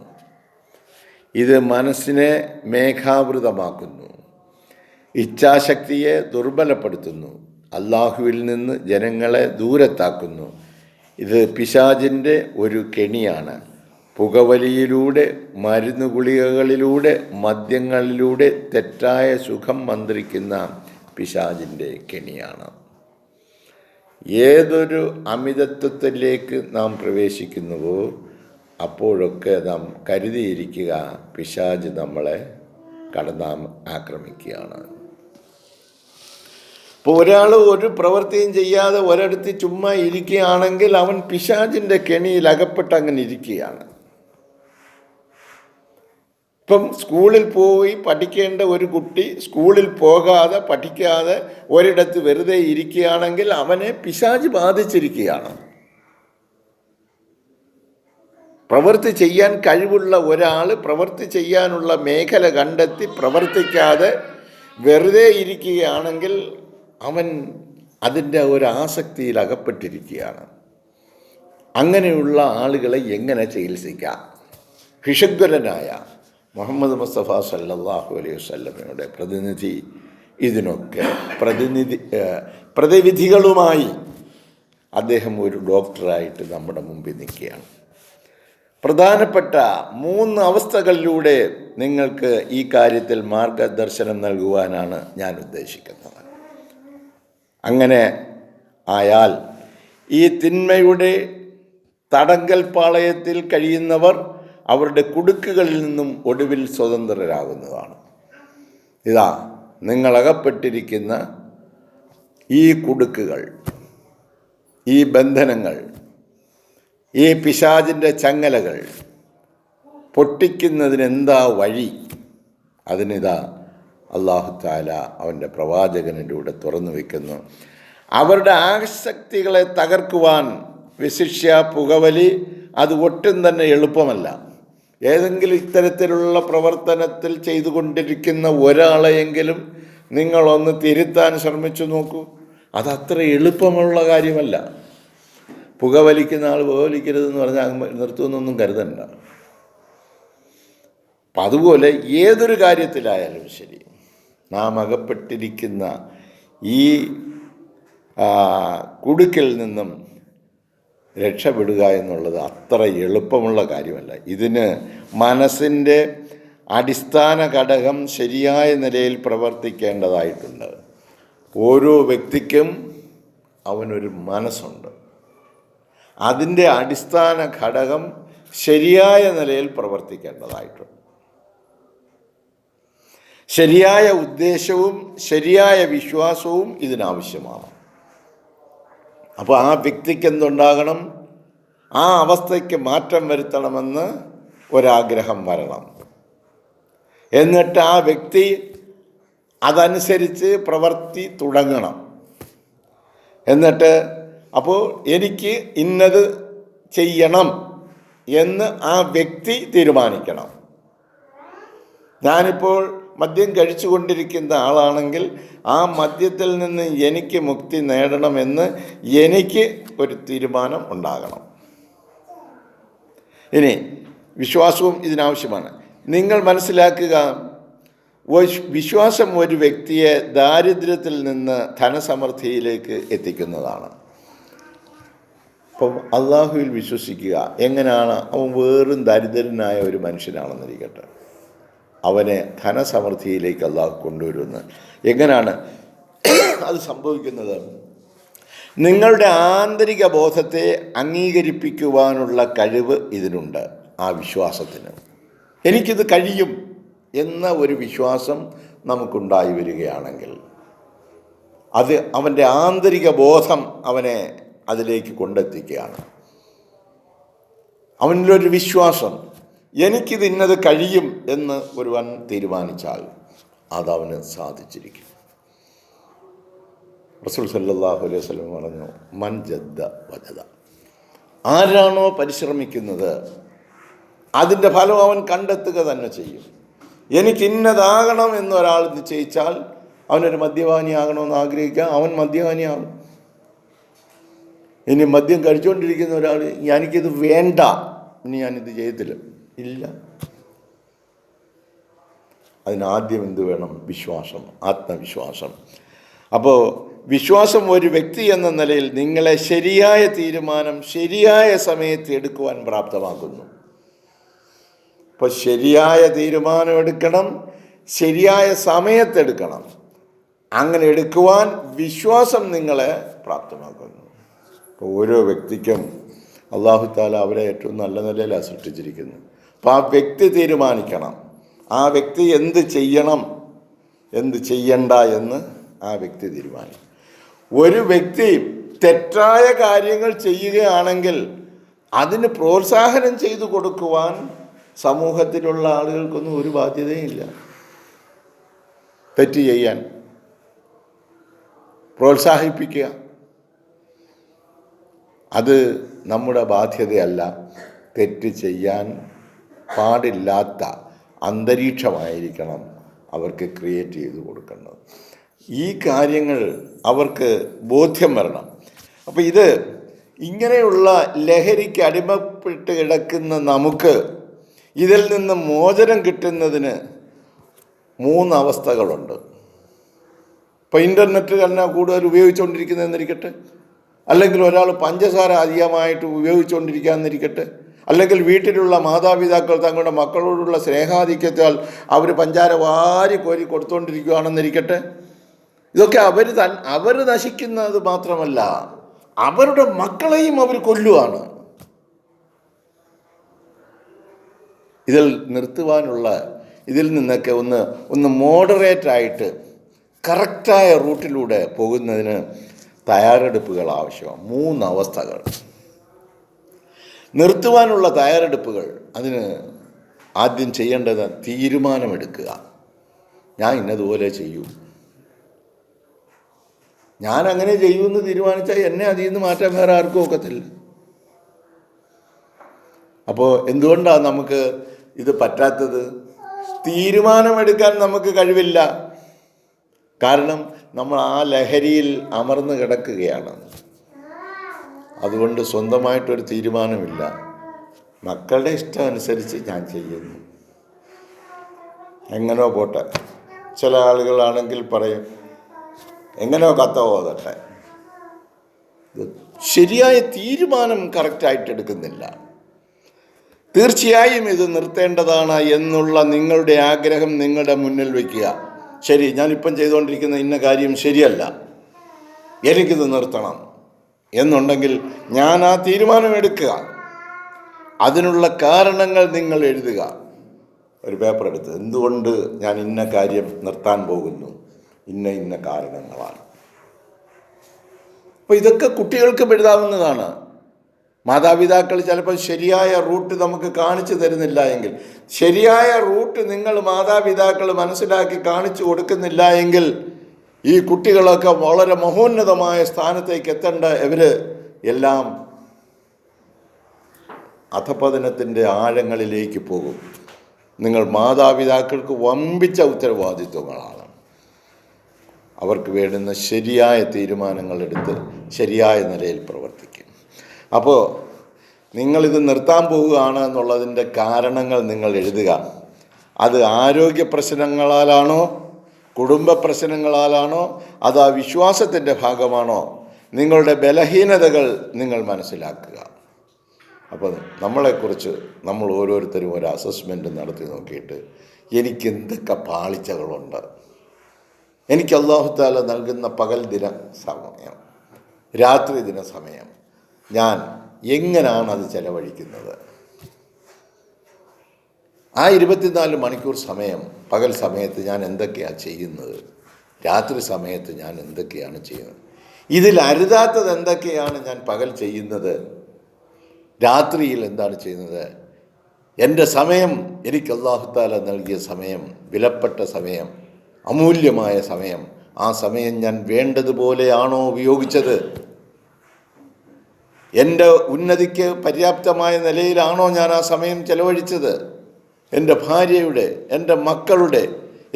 ഇത് മനസ്സിനെ മേഘാവൃതമാക്കുന്നു, ഇച്ഛാശക്തിയെ ദുർബലപ്പെടുത്തുന്നു, അള്ളാഹുവിൽ നിന്ന് ജനങ്ങളെ ദൂരത്താക്കുന്നു. ഇത് പിശാചിൻ്റെ ഒരു കെണിയാണ്. പുകവലിയിലൂടെ, മരുന്ന് ഗുളികകളിലൂടെ, മദ്യങ്ങളിലൂടെ തെറ്റായ സുഖം മന്ത്രിക്കുന്ന പിശാചിൻ്റെ കെണിയാണ്. ഏതൊരു അമിതത്വത്തിലേക്ക് നാം പ്രവേശിക്കുന്നുവോ അപ്പോഴൊക്കെ നാം കരുതിയിരിക്കുക, പിശാച് നമ്മളെ ആക്രമിക്കുകയാണ്. ഇപ്പോൾ ഒരാൾ ഒരു പ്രവൃത്തിയും ചെയ്യാതെ ഒരിടത്ത് ചുമ്മാ ഇരിക്കുകയാണെങ്കിൽ അവൻ പിശാചിൻ്റെ കെണിയിൽ അകപ്പെട്ട് അങ്ങനെ ഇരിക്കുകയാണ്. ഇപ്പം സ്കൂളിൽ പോയി പഠിക്കേണ്ട ഒരു കുട്ടി സ്കൂളിൽ പോകാതെ പഠിക്കാതെ ഒരിടത്ത് വെറുതെ ഇരിക്കുകയാണെങ്കിൽ അവനെ പിശാച് ബാധിച്ചിരിക്കുകയാണ്. പ്രവൃത്തി ചെയ്യാൻ കഴിവുള്ള ഒരാൾ പ്രവൃത്തി ചെയ്യാനുള്ള മേഖല കണ്ടെത്തി പ്രവർത്തിക്കാതെ വെറുതെ ഇരിക്കുകയാണെങ്കിൽ അവൻ അതിൻ്റെ ഒരു ആസക്തിയിൽ അകപ്പെട്ടിരിക്കുകയാണ്. അങ്ങനെയുള്ള ആളുകളെ എങ്ങനെ ചികിത്സിക്കാം? ഭിഷഗ്വരനായ മുഹമ്മദ് മുസ്തഫ സല്ലല്ലാഹു അലൈഹി വസല്ലമയുടെ പ്രതിനിധി ഇതിനൊക്കെ പ്രതിവിധികളുമായി അദ്ദേഹം ഒരു ഡോക്ടറായിട്ട് നമ്മുടെ മുമ്പിൽ നിൽക്കുകയാണ്. പ്രധാനപ്പെട്ട 3 അവസ്ഥകളിലൂടെ നിങ്ങൾക്ക് ഈ കാര്യത്തിൽ മാർഗദർശനം നൽകുവാനാണ് ഞാൻ ഉദ്ദേശിക്കുന്നത്. അങ്ങനെ ആയാൽ ഈ തിന്മയുടെ തടങ്കൽ പാളയത്തിൽ കഴിയുന്നവർ അവരുടെ കുടുക്കുകളിൽ നിന്നും ഒടുവിൽ സ്വതന്ത്രരാകുന്നതാണ്. ഇതാ നിങ്ങളകപ്പെട്ടിരിക്കുന്ന ഈ കുടുക്കുകൾ, ഈ ബന്ധനങ്ങൾ, ഈ പിശാചിൻ്റെ ചങ്ങലകൾ പൊട്ടിക്കുന്നതിനെന്താ വഴി? അതിനിതാ അല്ലാഹു തആല അവൻ്റെ പ്രവാചകനിലൂടെ തുറന്നു വയ്ക്കുന്നു. അവരുടെ ആസക്തികളെ തകർക്കുവാൻ വിശിഷ്യ പുകവലി അത് ഒട്ടും തന്നെ എളുപ്പമല്ല. ഏതെങ്കിലും ഇത്തരത്തിലുള്ള പ്രവർത്തനത്തിൽ ചെയ്തുകൊണ്ടിരിക്കുന്ന ഒരാളെയെങ്കിലും നിങ്ങളൊന്ന് തിരുത്താൻ ശ്രമിച്ചു നോക്കൂ. അതത്ര എളുപ്പമുള്ള കാര്യമല്ല. പുകവലിക്കുന്ന ആൾ പുകവലിക്കരുതെന്ന് പറഞ്ഞാൽ നിർത്തുമെന്നൊന്നും കരുതണ്ട. അപ്പം അതുപോലെ ഏതൊരു കാര്യത്തിലായാലും ശരി, നാം അകപ്പെട്ടിരിക്കുന്ന ഈ കുടുക്കിൽ നിന്നും രക്ഷപ്പെടുക എന്നുള്ളത് അത്ര എളുപ്പമുള്ള കാര്യമല്ല. ഇതിന് മനസ്സിൻ്റെ അടിസ്ഥാന ഘടകം ശരിയായ നിലയിൽ പ്രവർത്തിക്കേണ്ടതായിട്ടുണ്ട്. ഓരോ വ്യക്തിക്കും അവനൊരു മനസ്സുണ്ട്. അതിൻ്റെ അടിസ്ഥാന ഘടകം ശരിയായ നിലയിൽ പ്രവർത്തിക്കേണ്ടതായിട്ടുണ്ട്. ശരിയായ ഉദ്ദേശവും ശരിയായ വിശ്വാസവും ഇതിനാവശ്യമാണ്. അപ്പോൾ ആ വ്യക്തിക്ക് എന്തുണ്ടാകണം? ആ അവസ്ഥയ്ക്ക് മാറ്റം വരുത്തണമെന്ന് ഒരാഗ്രഹം വരണം. എന്നിട്ട് ആ വ്യക്തി അതനുസരിച്ച് പ്രവർത്തി തുടങ്ങണം. എന്നിട്ട് അപ്പോൾ എനിക്ക് ഇന്നത് ചെയ്യണം എന്ന് ആ വ്യക്തി തീരുമാനിക്കണം. ഞാനിപ്പോൾ മദ്യം കഴിച്ചുകൊണ്ടിരിക്കുന്ന ആളാണെങ്കിൽ ആ മദ്യത്തിൽ നിന്ന് എനിക്ക് മുക്തി നേടണമെന്ന് എനിക്ക് ഒരു തീരുമാനം ഉണ്ടാകണം. ഇനി വിശ്വാസവും ഇതിനാവശ്യമാണ്. നിങ്ങൾ മനസ്സിലാക്കുക, വിശ്വാസം ഒരു വ്യക്തിയെ ദാരിദ്ര്യത്തിൽ നിന്ന് ധനസമൃദ്ധിയിലേക്ക് എത്തിക്കുന്നതാണ്. അപ്പം അള്ളാഹുവിൽ വിശ്വസിക്കുക. എങ്ങനെയാണ്? അവൻ വെറും ദരിദ്രനായ ഒരു മനുഷ്യനാണെന്നിരിക്കട്ടെ, അവനെ ധനസമൃദ്ധിയിലേക്ക് അള്ളാഹു കൊണ്ടുവരുന്നത് എങ്ങനെയാണ് അത് സംഭവിക്കുന്നത്? നിങ്ങളുടെ ആന്തരിക ബോധത്തെ അംഗീകരിപ്പിക്കുവാനുള്ള കഴിവ് ഇതിനുണ്ട്. ആ വിശ്വാസത്തിന് എനിക്കിത് കഴിയും എന്ന ഒരു വിശ്വാസം നമുക്കുണ്ടായി വരികയാണെങ്കിൽ അത് അവൻ്റെ ആന്തരിക ബോധം അവനെ അതിലേക്ക് കൊണ്ടെത്തിക്കുകയാണ്. അവനിലൊരു വിശ്വാസം, എനിക്കിത് ഇന്നത് കഴിയും എന്ന് ഒരുവൻ തീരുമാനിച്ചാൽ അതവന് സാധിച്ചിരിക്കും. റസൂൽ സല്ലല്ലാഹു അലൈഹി വസല്ലം പറഞ്ഞു, മൻ ജദ്ദ വജദ. ആരാണോ പരിശ്രമിക്കുന്നത് അതിൻ്റെ ഫലം അവൻ കണ്ടെത്തുക തന്നെ ചെയ്യും. എനിക്ക് ഇന്നതാകണം എന്നൊരാൾ നിശ്ചയിച്ചാൽ, അവനൊരു മദ്യപാനിയാകണമെന്ന് ആഗ്രഹിക്കുക, അവൻ മദ്യപാനിയാകും. ഇനി മദ്യം കഴിച്ചുകൊണ്ടിരിക്കുന്ന ഒരാൾ എനിക്കിത് വേണ്ട, ഇനി ഞാനിത് ചെയ്യത്തില്ല, ഇല്ല. അതിനാദ്യം എന്ത് വേണം? വിശ്വാസം, ആത്മവിശ്വാസം. അപ്പോൾ വിശ്വാസം ഒരു വ്യക്തി എന്ന നിലയിൽ നിങ്ങളെ ശരിയായ തീരുമാനം ശരിയായ സമയത്ത് എടുക്കുവാൻ പ്രാപ്തമാക്കുന്നു. അപ്പോൾ ശരിയായ തീരുമാനം എടുക്കണം, ശരിയായ സമയത്തെടുക്കണം. അങ്ങനെ എടുക്കുവാൻ വിശ്വാസം നിങ്ങളെ പ്രാപ്തമാക്കുന്നു. അപ്പോൾ ഓരോ വ്യക്തിക്കും അല്ലാഹു തആല അവരെ ഏറ്റവും നല്ല നിലയിലാണ് സൃഷ്ടിച്ചിരിക്കുന്നത്. അപ്പോൾ ആ വ്യക്തി തീരുമാനിക്കണം, ആ വ്യക്തി എന്ത് ചെയ്യണം എന്ത് ചെയ്യണ്ട എന്ന് ആ വ്യക്തി തീരുമാനിക്കും. ഒരു വ്യക്തി തെറ്റായ കാര്യങ്ങൾ ചെയ്യുകയാണെങ്കിൽ അതിന് പ്രോത്സാഹനം ചെയ്തു കൊടുക്കുവാൻ സമൂഹത്തിലുള്ള ആളുകൾക്കൊന്നും ഒരു ബാധ്യതയില്ല. തെറ്റ് ചെയ്യാൻ പ്രോത്സാഹിപ്പിക്കുക, അത് നമ്മുടെ ബാധ്യതയല്ല. തെറ്റ് ചെയ്യാൻ പാടില്ലാത്ത അന്തരീക്ഷമായിരിക്കണം അവർക്ക് ക്രിയേറ്റ് ചെയ്ത് കൊടുക്കേണ്ടത്. ഈ കാര്യങ്ങൾ അവർക്ക് ബോധ്യം വരണം. അപ്പോൾ ഇത് ഇങ്ങനെയുള്ള ലഹരിക്ക് അടിമപ്പെട്ട് കിടക്കുന്ന നമുക്ക് ഇതിൽ നിന്ന് മോചനം കിട്ടുന്നതിന് 3 അവസ്ഥകളുണ്ട്. ഇപ്പോൾ ഇൻ്റർനെറ്റ് തന്നെ കൂടുതൽ ഉപയോഗിച്ചുകൊണ്ടിരിക്കുന്നതെന്നിരിക്കട്ടെ, അല്ലെങ്കിൽ ഒരാൾ പഞ്ചസാര അധികമായിട്ട് ഉപയോഗിച്ചുകൊണ്ടിരിക്കുകയെന്നിരിക്കട്ടെ, അല്ലെങ്കിൽ വീട്ടിലുള്ള മാതാപിതാക്കൾ തങ്ങളുടെ മക്കളോടുള്ള സ്നേഹാധിക്യത്താൽ അവർ പഞ്ചാര വാരി കോരി കൊടുത്തുകൊണ്ടിരിക്കുകയാണെന്നിരിക്കട്ടെ. ഇതൊക്കെ അവർ നശിക്കുന്നത് മാത്രമല്ല, അവരുടെ മക്കളെയും അവർ കൊല്ലുവാണ്. ഇതിൽ നിർത്തുവാനുള്ള, ഇതിൽ നിന്നൊക്കെ ഒന്ന് മോഡറേറ്റായിട്ട് കറക്റ്റായ റൂട്ടിലൂടെ പോകുന്നതിന് തയ്യാറെടുപ്പുകൾ ആവശ്യമാണ്. 3 അവസ്ഥകൾ. നിർത്തുവാനുള്ള തയ്യാറെടുപ്പുകൾ, അതിന് ആദ്യം ചെയ്യേണ്ടത് തീരുമാനമെടുക്കുക. ഞാൻ ഇന്നതുപോലെ ചെയ്യൂ, ഞാൻ അങ്ങനെ ചെയ്യുമെന്ന് തീരുമാനിച്ചാൽ എന്നെ അതിൽ നിന്ന് മാറ്റാൻ വേറെ ആർക്കും ഒക്കത്തില്ല. അപ്പോൾ എന്തുകൊണ്ടാണ് നമുക്ക് ഇത് പറ്റാത്തത്? തീരുമാനമെടുക്കാൻ നമുക്ക് കഴിവില്ല. കാരണം നമ്മൾ ആ ലഹരിയിൽ അമർന്ന് കിടക്കുകയാണ്. അതുകൊണ്ട് സ്വന്തമായിട്ടൊരു തീരുമാനമില്ല. മക്കളുടെ ഇഷ്ടം അനുസരിച്ച് ഞാൻ ചെയ്യുന്നു, എങ്ങനെയോ പോട്ടെ. ചില ആളുകളാണെങ്കിൽ പറയും എങ്ങനെയോ കത്ത പോകട്ടെ. ശരിയായ തീരുമാനം കറക്റ്റായിട്ട് എടുക്കുന്നില്ല. തീർച്ചയായും ഇത് നിർത്തേണ്ടതാണ് എന്നുള്ള നിങ്ങളുടെ ആഗ്രഹം നിങ്ങളുടെ മുന്നിൽ വയ്ക്കുക. ശരി, ഞാനിപ്പം ചെയ്തുകൊണ്ടിരിക്കുന്ന ഇന്ന കാര്യം ശരിയല്ല, എനിക്കിത് നിർത്തണം എന്നുണ്ടെങ്കിൽ ഞാൻ ആ തീരുമാനം എടുക്കുക. അതിനുള്ള കാരണങ്ങൾ നിങ്ങൾ എഴുതുക. ഒരു പേപ്പർ എടുത്ത് എന്തുകൊണ്ട് ഞാൻ ഇന്ന കാര്യം നിർത്താൻ പോകുന്നു, ഇന്ന കാരണങ്ങളാണ്. അപ്പോൾ ഇതൊക്കെ കുട്ടികൾക്കും എഴുതാവുന്നതാണ്. മാതാപിതാക്കൾ ചിലപ്പോൾ ശരിയായ റൂട്ട് നമുക്ക് കാണിച്ചു തരുന്നില്ല എങ്കിൽ, ശരിയായ റൂട്ട് നിങ്ങൾ മാതാപിതാക്കൾ മനസ്സിലാക്കി കാണിച്ചു കൊടുക്കുന്നില്ല എങ്കിൽ ഈ കുട്ടികളൊക്കെ വളരെ മഹോന്നതമായ സ്ഥാനത്തേക്ക് എത്തേണ്ട ഇവർ എല്ലാം അധപതനത്തിൻ്റെ ആഴങ്ങളിലേക്ക് പോകും. നിങ്ങൾ മാതാപിതാക്കൾക്ക് വമ്പിച്ച ഉത്തരവാദിത്വങ്ങളാണ്. അവർക്ക് വേണ്ടുന്ന ശരിയായ തീരുമാനങ്ങളെടുത്ത് ശരിയായ നിലയിൽ പ്രവർത്തിക്കും. അപ്പോൾ നിങ്ങളിത് നിർത്താൻ പോവുകയാണ് എന്നുള്ളതിൻ്റെ കാരണങ്ങൾ നിങ്ങൾ എഴുതുക. അത് ആരോഗ്യ പ്രശ്നങ്ങളാലാണോ, കുടുംബ പ്രശ്നങ്ങളാലാണോ, അത് ആ വിശ്വാസത്തിൻ്റെ ഭാഗമാണോ, നിങ്ങളുടെ ബലഹീനതകൾ നിങ്ങൾ മനസ്സിലാക്കുക. അപ്പോൾ നമ്മളെക്കുറിച്ച് നമ്മൾ ഓരോരുത്തരും ഒരു അസസ്മെൻറ്റ് നടത്തി നോക്കിയിട്ട് എനിക്ക് എന്തൊക്കെ പാളിച്ചകളുണ്ട്, എനിക്ക് അല്ലാഹു തആല നൽകുന്ന പകൽ ദിന സമയം, രാത്രി ദിന സമയം ഞാൻ എങ്ങനെയാണ് അത് ചെലവഴിക്കുന്നത്, ആ 24 മണിക്കൂർ സമയം പകൽ സമയത്ത് ഞാൻ എന്തൊക്കെയാണ് ചെയ്യുന്നത്, രാത്രി സമയത്ത് ഞാൻ എന്തൊക്കെയാണ് ചെയ്യുന്നത്, ഇതിൽ അരുതാത്തത് എന്തൊക്കെയാണ് ഞാൻ പകൽ ചെയ്യുന്നത്, രാത്രിയിൽ എന്താണ് ചെയ്യുന്നത്. എൻ്റെ സമയം, എനിക്ക് അല്ലാഹു തആല നൽകിയ സമയം, വിലപ്പെട്ട സമയം, അമൂല്യമായ സമയം, ആ സമയം ഞാൻ വേണ്ടതുപോലെയാണോ ഉപയോഗിച്ചത്, എൻ്റെ ഉന്നതിക്ക് പര്യാപ്തമായ നിലയിലാണോ ഞാൻ ആ സമയം ചെലവഴിച്ചത്, എൻ്റെ ഭാര്യയുടെ, എൻ്റെ മക്കളുടെ,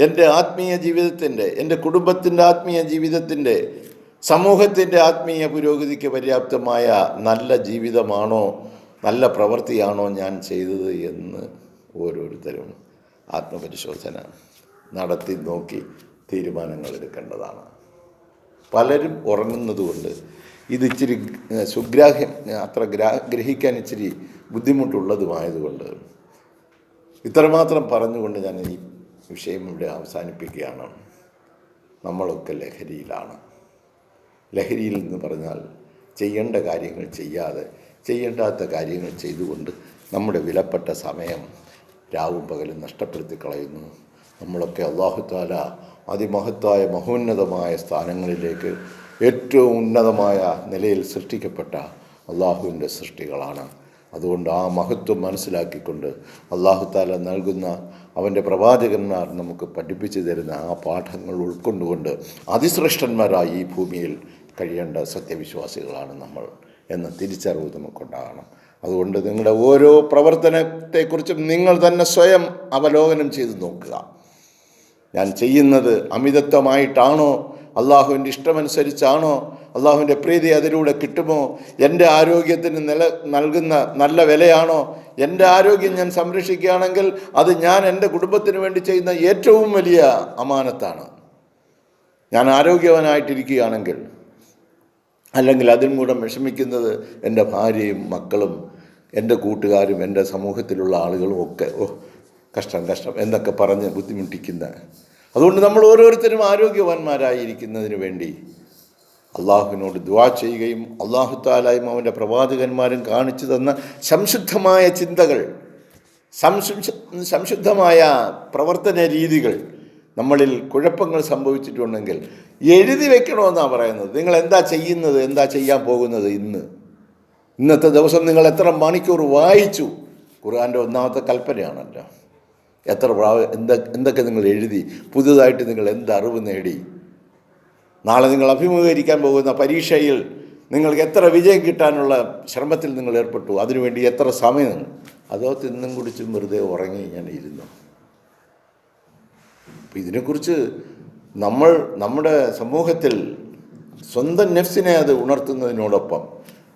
എൻ്റെ ആത്മീയ ജീവിതത്തിൻ്റെ, എൻ്റെ കുടുംബത്തിൻ്റെ ആത്മീയ ജീവിതത്തിൻ്റെ, സമൂഹത്തിൻ്റെ ആത്മീയ പുരോഗതിക്ക് പര്യാപ്തമായ നല്ല ജീവിതമാണോ, നല്ല പ്രവൃത്തിയാണോ ഞാൻ ചെയ്തത് എന്ന് ഓരോരുത്തരും ആത്മപരിശോധന നടത്തി നോക്കി തീരുമാനങ്ങൾ എടുക്കേണ്ടതാണ്. പലരും ഉറങ്ങുന്നതുകൊണ്ട് ഇത് ഇച്ചിരി സുഗ്രാഹ്യം, അത്ര ഗ്രഹിക്കാൻ ഇച്ചിരി ബുദ്ധിമുട്ടുള്ളതുമായതുകൊണ്ട് ഇത്രമാത്രം പറഞ്ഞുകൊണ്ട് ഞാൻ ഈ വിഷയം ഇവിടെ അവസാനിപ്പിക്കുകയാണ്. നമ്മളൊക്കെ ലഹരിയിലാണ്. ലഹരിയിൽ എന്ന് പറഞ്ഞാൽ ചെയ്യേണ്ട കാര്യങ്ങൾ ചെയ്യാതെ ചെയ്യേണ്ടാത്ത കാര്യങ്ങൾ ചെയ്തുകൊണ്ട് നമ്മുടെ വിലപ്പെട്ട സമയം രാവും പകലും നഷ്ടപ്പെടുത്തി കളയുന്നു. നമ്മളൊക്കെ അല്ലാഹു തആല അതിമഹത്തായ മഹോന്നതമായ സ്ഥാനങ്ങളിലേക്ക്, ഏറ്റവും ഉന്നതമായ നിലയിൽ സൃഷ്ടിക്കപ്പെട്ട അള്ളാഹുവിൻ്റെ സൃഷ്ടികളാണ്. അതുകൊണ്ട് ആ മഹത്വം മനസ്സിലാക്കിക്കൊണ്ട് അല്ലാഹു തആല നൽകുന്ന, അവൻ്റെ പ്രവാചകന്മാർ നമുക്ക് പഠിപ്പിച്ചു തരുന്ന ആ പാഠങ്ങൾ ഉൾക്കൊണ്ടുകൊണ്ട് അതിശ്രേഷ്ഠന്മാരായി ഈ ഭൂമിയിൽ കഴിയേണ്ട സത്യവിശ്വാസികളാണ് നമ്മൾ എന്ന തിരിച്ചറിവ് നമുക്കുണ്ടാകണം. അതുകൊണ്ട് നിങ്ങളുടെ ഓരോ പ്രവർത്തനത്തെക്കുറിച്ചും നിങ്ങൾ തന്നെ സ്വയം അവലോകനം ചെയ്ത് നോക്കുക. ഞാൻ ചെയ്യുന്നത് അമിതത്വമായിട്ടാണോ അള്ളാഹുവിൻ്റെ ഇഷ്ടമനുസരിച്ചാണോ? അള്ളാഹുവിൻ്റെ പ്രീതി അതിലൂടെ കിട്ടുമോ? എൻ്റെ ആരോഗ്യത്തിന് നൽകുന്ന നല്ല വിലയാണോ? എൻ്റെ ആരോഗ്യം ഞാൻ സംരക്ഷിക്കുകയാണെങ്കിൽ അത് ഞാൻ എൻ്റെ കുടുംബത്തിന് വേണ്ടി ചെയ്യുന്ന ഏറ്റവും വലിയ അമാനത്താണ്. ഞാൻ ആരോഗ്യവാനായിട്ടിരിക്കുകയാണെങ്കിൽ, അല്ലെങ്കിൽ അതിനും കൂടെ വിഷമിക്കുന്നത് എൻ്റെ ഭാര്യയും മക്കളും എൻ്റെ കൂട്ടുകാരും എൻ്റെ സമൂഹത്തിലുള്ള ആളുകളും ഒക്കെ കഷ്ടം എന്നൊക്കെ പറഞ്ഞ് ബുദ്ധിമുട്ടിക്കുന്ന. അതുകൊണ്ട് നമ്മൾ ഓരോരുത്തരും ആരോഗ്യവാന്മാരായിരിക്കുന്നതിന് വേണ്ടി അള്ളാഹുവിനോട് ദുആ ചെയ്യുകയും അള്ളാഹു തആലയും അവൻ്റെ പ്രവാചകന്മാരും കാണിച്ചു തന്ന സംശുദ്ധമായ ചിന്തകൾ, സംശുദ്ധമായ പ്രവർത്തന രീതികൾ നമ്മളിൽ കുഴപ്പങ്ങൾ സംഭവിച്ചിട്ടുണ്ടെങ്കിൽ എഴുതി വെക്കണമെന്നാണ് പറയുന്നത്. നിങ്ങൾ എന്താ ചെയ്യുന്നത്, എന്താ ചെയ്യാൻ പോകുന്നത്, ഇന്നത്തെ ദിവസം നിങ്ങൾ എത്ര മണിക്കൂർ വായിച്ചു? ഖുർആൻ്റെ ഒന്നാമത്തെ കൽപ്പനയാണല്ലോ. എന്തൊക്കെ നിങ്ങൾ എഴുതി? പുതുതായിട്ട് നിങ്ങൾ എന്തറിവ് നേടി? നാളെ നിങ്ങൾ അഭിമുഖീകരിക്കാൻ പോകുന്ന പരീക്ഷയിൽ നിങ്ങൾക്ക് എത്ര വിജയം കിട്ടാനുള്ള ശ്രമത്തിൽ നിങ്ങൾ ഏർപ്പെട്ടു? അതിനുവേണ്ടി എത്ര സമയം? അതോ തിന്നും കുടിച്ചും വെറുതെ ഉറങ്ങി ഇങ്ങനെ ഇരുന്നു? അപ്പം ഇതിനെക്കുറിച്ച് നമ്മുടെ സമൂഹത്തിൽ സ്വന്തം നെഫ്സിനെ അത് ഉണർത്തുന്നതിനോടൊപ്പം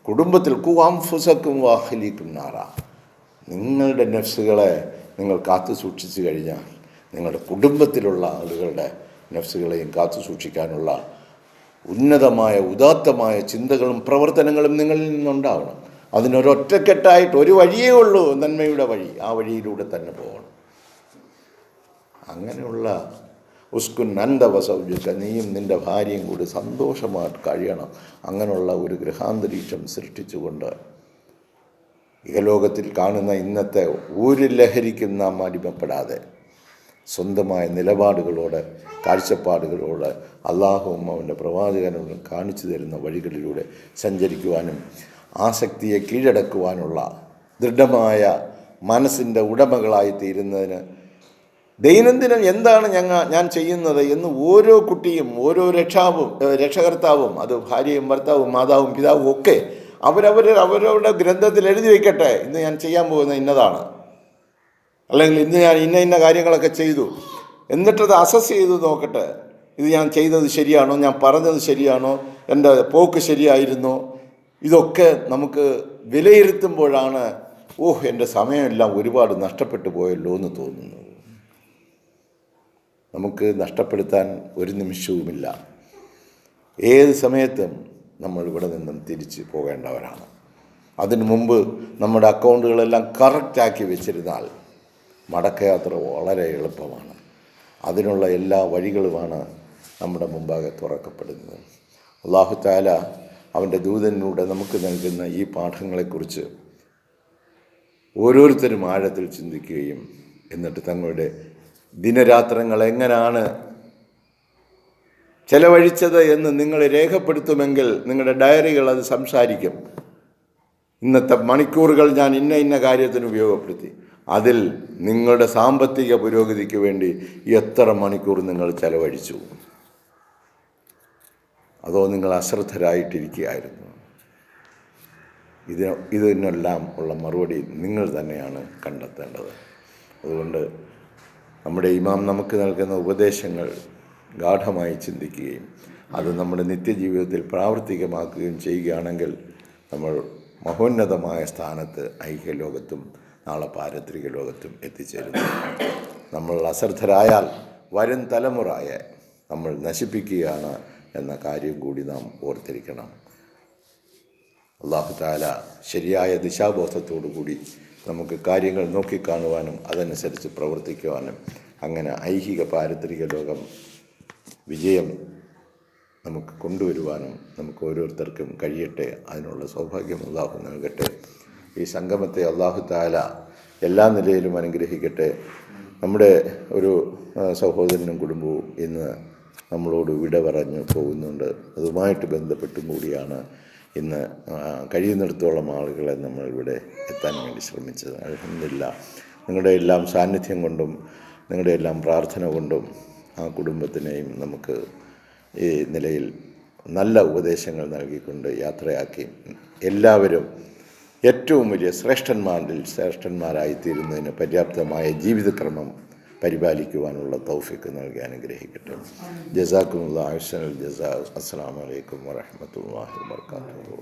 കുടുംബത്തിൽ കുവാംഫുസക്കും വാഹലിക്കും നാറ, നിങ്ങളുടെ നെഫ്സുകളെ നിങ്ങൾ കാത്തു സൂക്ഷിച്ചു കഴിഞ്ഞാൽ നിങ്ങളുടെ കുടുംബത്തിലുള്ള ആളുകളുടെ നെഫ്സുകളെയും കാത്തു സൂക്ഷിക്കാനുള്ള ഉന്നതമായ ഉദാത്തമായ ചിന്തകളും പ്രവർത്തനങ്ങളും നിങ്ങളിൽ നിന്നുണ്ടാവണം. അതിനൊരൊറ്റക്കെട്ടായിട്ട് ഒരു വഴിയേ ഉള്ളൂ, നന്മയുടെ വഴി. ആ വഴിയിലൂടെ തന്നെ പോകണം. അങ്ങനെയുള്ള ഉസ്കുൻ അന്ത വസൗജക, നീയും നിൻ്റെ ഭാര്യയും കൂടി സന്തോഷമായിട്ട് കഴിയണം. അങ്ങനെയുള്ള ഒരു ഗൃഹാന്തരീക്ഷം സൃഷ്ടിച്ചുകൊണ്ട് ഇഹലോകത്തിൽ കാണുന്ന ഇന്നത്തെ ഒരു ലഹരിക്കും നാം അടിമപ്പെടാതെ സ്വന്തമായ നിലപാടുകളോട്, കാഴ്ചപ്പാടുകളോട് അള്ളാഹുവും അവൻ്റെ പ്രവാചകനും കാണിച്ചു തരുന്ന വഴികളിലൂടെ സഞ്ചരിക്കുവാനും ആസക്തിയെ കീഴടക്കുവാനുള്ള ദൃഢമായ മനസ്സിൻ്റെ ഉടമകളായി തീരുന്നതിന് ദൈനംദിനം എന്താണ് ഞാൻ ചെയ്യുന്നത് എന്ന് ഓരോ കുട്ടിയും ഓരോ രക്ഷകർത്താവും, അത് ഭാര്യയും ഭർത്താവും മാതാവും പിതാവും ഒക്കെ അവരവരുടെ ഗ്രന്ഥത്തിൽ എഴുതി വയ്ക്കട്ടെ. ഇന്ന് ഞാൻ ചെയ്യാൻ പോകുന്നത് ഇന്നതാണ്, അല്ലെങ്കിൽ ഇന്ന് ഞാൻ ഇന്ന കാര്യങ്ങളൊക്കെ ചെയ്തു. എന്നിട്ടത് അസസ് ചെയ്ത് നോക്കട്ടെ. ഇത് ഞാൻ ചെയ്തത് ശരിയാണോ? ഞാൻ പറഞ്ഞത് ശരിയാണോ? എൻ്റെ പോക്ക് ശരിയായിരുന്നോ? ഇതൊക്കെ നമുക്ക് വിലയിരുത്തുമ്പോഴാണ് എൻ്റെ സമയമെല്ലാം ഒരുപാട് നഷ്ടപ്പെട്ടു പോയല്ലോ എന്ന് തോന്നുന്നത്. നമുക്ക് നഷ്ടപ്പെടുത്താൻ ഒരു നിമിഷവുമില്ല. ഏത് സമയത്തും നമ്മൾ ഇവിടെ നിന്നും തിരിച്ച് പോകേണ്ടവരാണ്. അതിനു മുമ്പ് നമ്മുടെ അക്കൗണ്ടുകളെല്ലാം കറക്റ്റാക്കി വെച്ചിരുന്നാൽ മടക്കയാത്ര വളരെ എളുപ്പമാണ്. അതിനുള്ള എല്ലാ വഴികളുമാണ് നമ്മുടെ മുമ്പാകെ തുറക്കപ്പെടുന്നത്. അല്ലാഹു തആല അവൻ്റെ ദൂതനിലൂടെ നമുക്ക് നൽകുന്ന ഈ പാഠങ്ങളെക്കുറിച്ച് ഓരോരുത്തരും ആഴത്തിൽ ചിന്തിക്കുകയും എന്നിട്ട് തങ്ങളുടെ ദിനരാത്രങ്ങൾ എങ്ങനെയാണ് ചെലവഴിച്ചത് എന്ന് നിങ്ങൾ രേഖപ്പെടുത്തുമെങ്കിൽ നിങ്ങളുടെ ഡയറികൾ അത് സംസാരിക്കും. ഇന്നത്തെ മണിക്കൂറുകൾ ഞാൻ ഇന്ന കാര്യത്തിന് ഉപയോഗപ്പെടുത്തി. അതിൽ നിങ്ങളുടെ സാമ്പത്തിക പുരോഗതിക്ക് വേണ്ടി എത്ര മണിക്കൂർ നിങ്ങൾ ചെലവഴിച്ചു? അതോ നിങ്ങൾ അശ്രദ്ധരായിട്ടിരിക്കുകയായിരുന്നു? ഇതിനെല്ലാം ഉള്ള മറുപടി നിങ്ങൾ തന്നെയാണ് കണ്ടെത്തേണ്ടത്. അതുകൊണ്ട് നമ്മുടെ ഇമാം നമുക്ക് നൽകുന്ന ഉപദേശങ്ങൾ ഗാഢമായി ചിന്തിക്കുകയും അത് നമ്മുടെ നിത്യജീവിതത്തിൽ പ്രാവർത്തികമാക്കുകയും ചെയ്യുകയാണെങ്കിൽ നമ്മൾ മഹോന്നതമായ സ്ഥാനത്ത് ഐക്യലോകത്തും നാളെ പാരത്രിക ലോകത്തും എത്തിച്ചേരുന്നു. നമ്മൾ അശ്രദ്ധരായാൽ വരും തലമുറയെ നമ്മൾ നശിപ്പിക്കുകയാണ് എന്ന കാര്യം കൂടി നാം ഓർത്തിരിക്കണം. അല്ലാഹു തആല ശരിയായ ദിശാബോധത്തോടു കൂടി നമുക്ക് കാര്യങ്ങൾ നോക്കിക്കാണുവാനും അതനുസരിച്ച് പ്രവർത്തിക്കുവാനും അങ്ങനെ ഐഹിക പാരത്രിക ലോകം വിജയം നമുക്ക് കൊണ്ടുവരുവാനും നമുക്ക് ഓരോരുത്തർക്കും കഴിയട്ടെ. അതിനുള്ള സൗഭാഗ്യം അല്ലാഹു നൽകട്ടെ. ഈ സംഗമത്തെ അല്ലാഹു തആല എല്ലാ നിലയിലും അനുഗ്രഹിക്കട്ടെ. നമ്മുടെ ഒരു സഹോദരനും കുടുംബവും ഇന്ന് നമ്മളോട് വിട പറഞ്ഞു പോകുന്നുണ്ട്. അതുമായിട്ട് ബന്ധപ്പെട്ടും കൂടിയാണ് ഇന്ന് കഴിയുന്നിടത്തോളം ആളുകളെ നമ്മൾ ഇവിടെ എത്താൻ വേണ്ടി ശ്രമിച്ചത്. അൽഹംദുലില്ലാഹ്, നിങ്ങളുടെ എല്ലാം സാന്നിധ്യം കൊണ്ടും നിങ്ങളുടെ എല്ലാം പ്രാർത്ഥന കൊണ്ടും ആ കുടുംബത്തിനെയും നമുക്ക് ഈ നിലയിൽ നല്ല ഉപദേശങ്ങൾ നൽകിക്കൊണ്ട് യാത്രയാക്കി എല്ലാവരും ഏറ്റവും വലിയ ശ്രേഷ്ഠന്മാരായിത്തീരുന്നതിന് പര്യാപ്തമായ ജീവിതക്രമം പരിപാലിക്കുവാനുള്ള തൗഫീഖ് നൽകി അനുഗ്രഹിക്കട്ടെ. ജസാക്കുമുല്ലാഹ് അഹ്സനുൽ ജസാ. അസ്സലാമു അലൈക്കും വറഹ്മത്തുള്ളാഹി വബറകാതുഹു.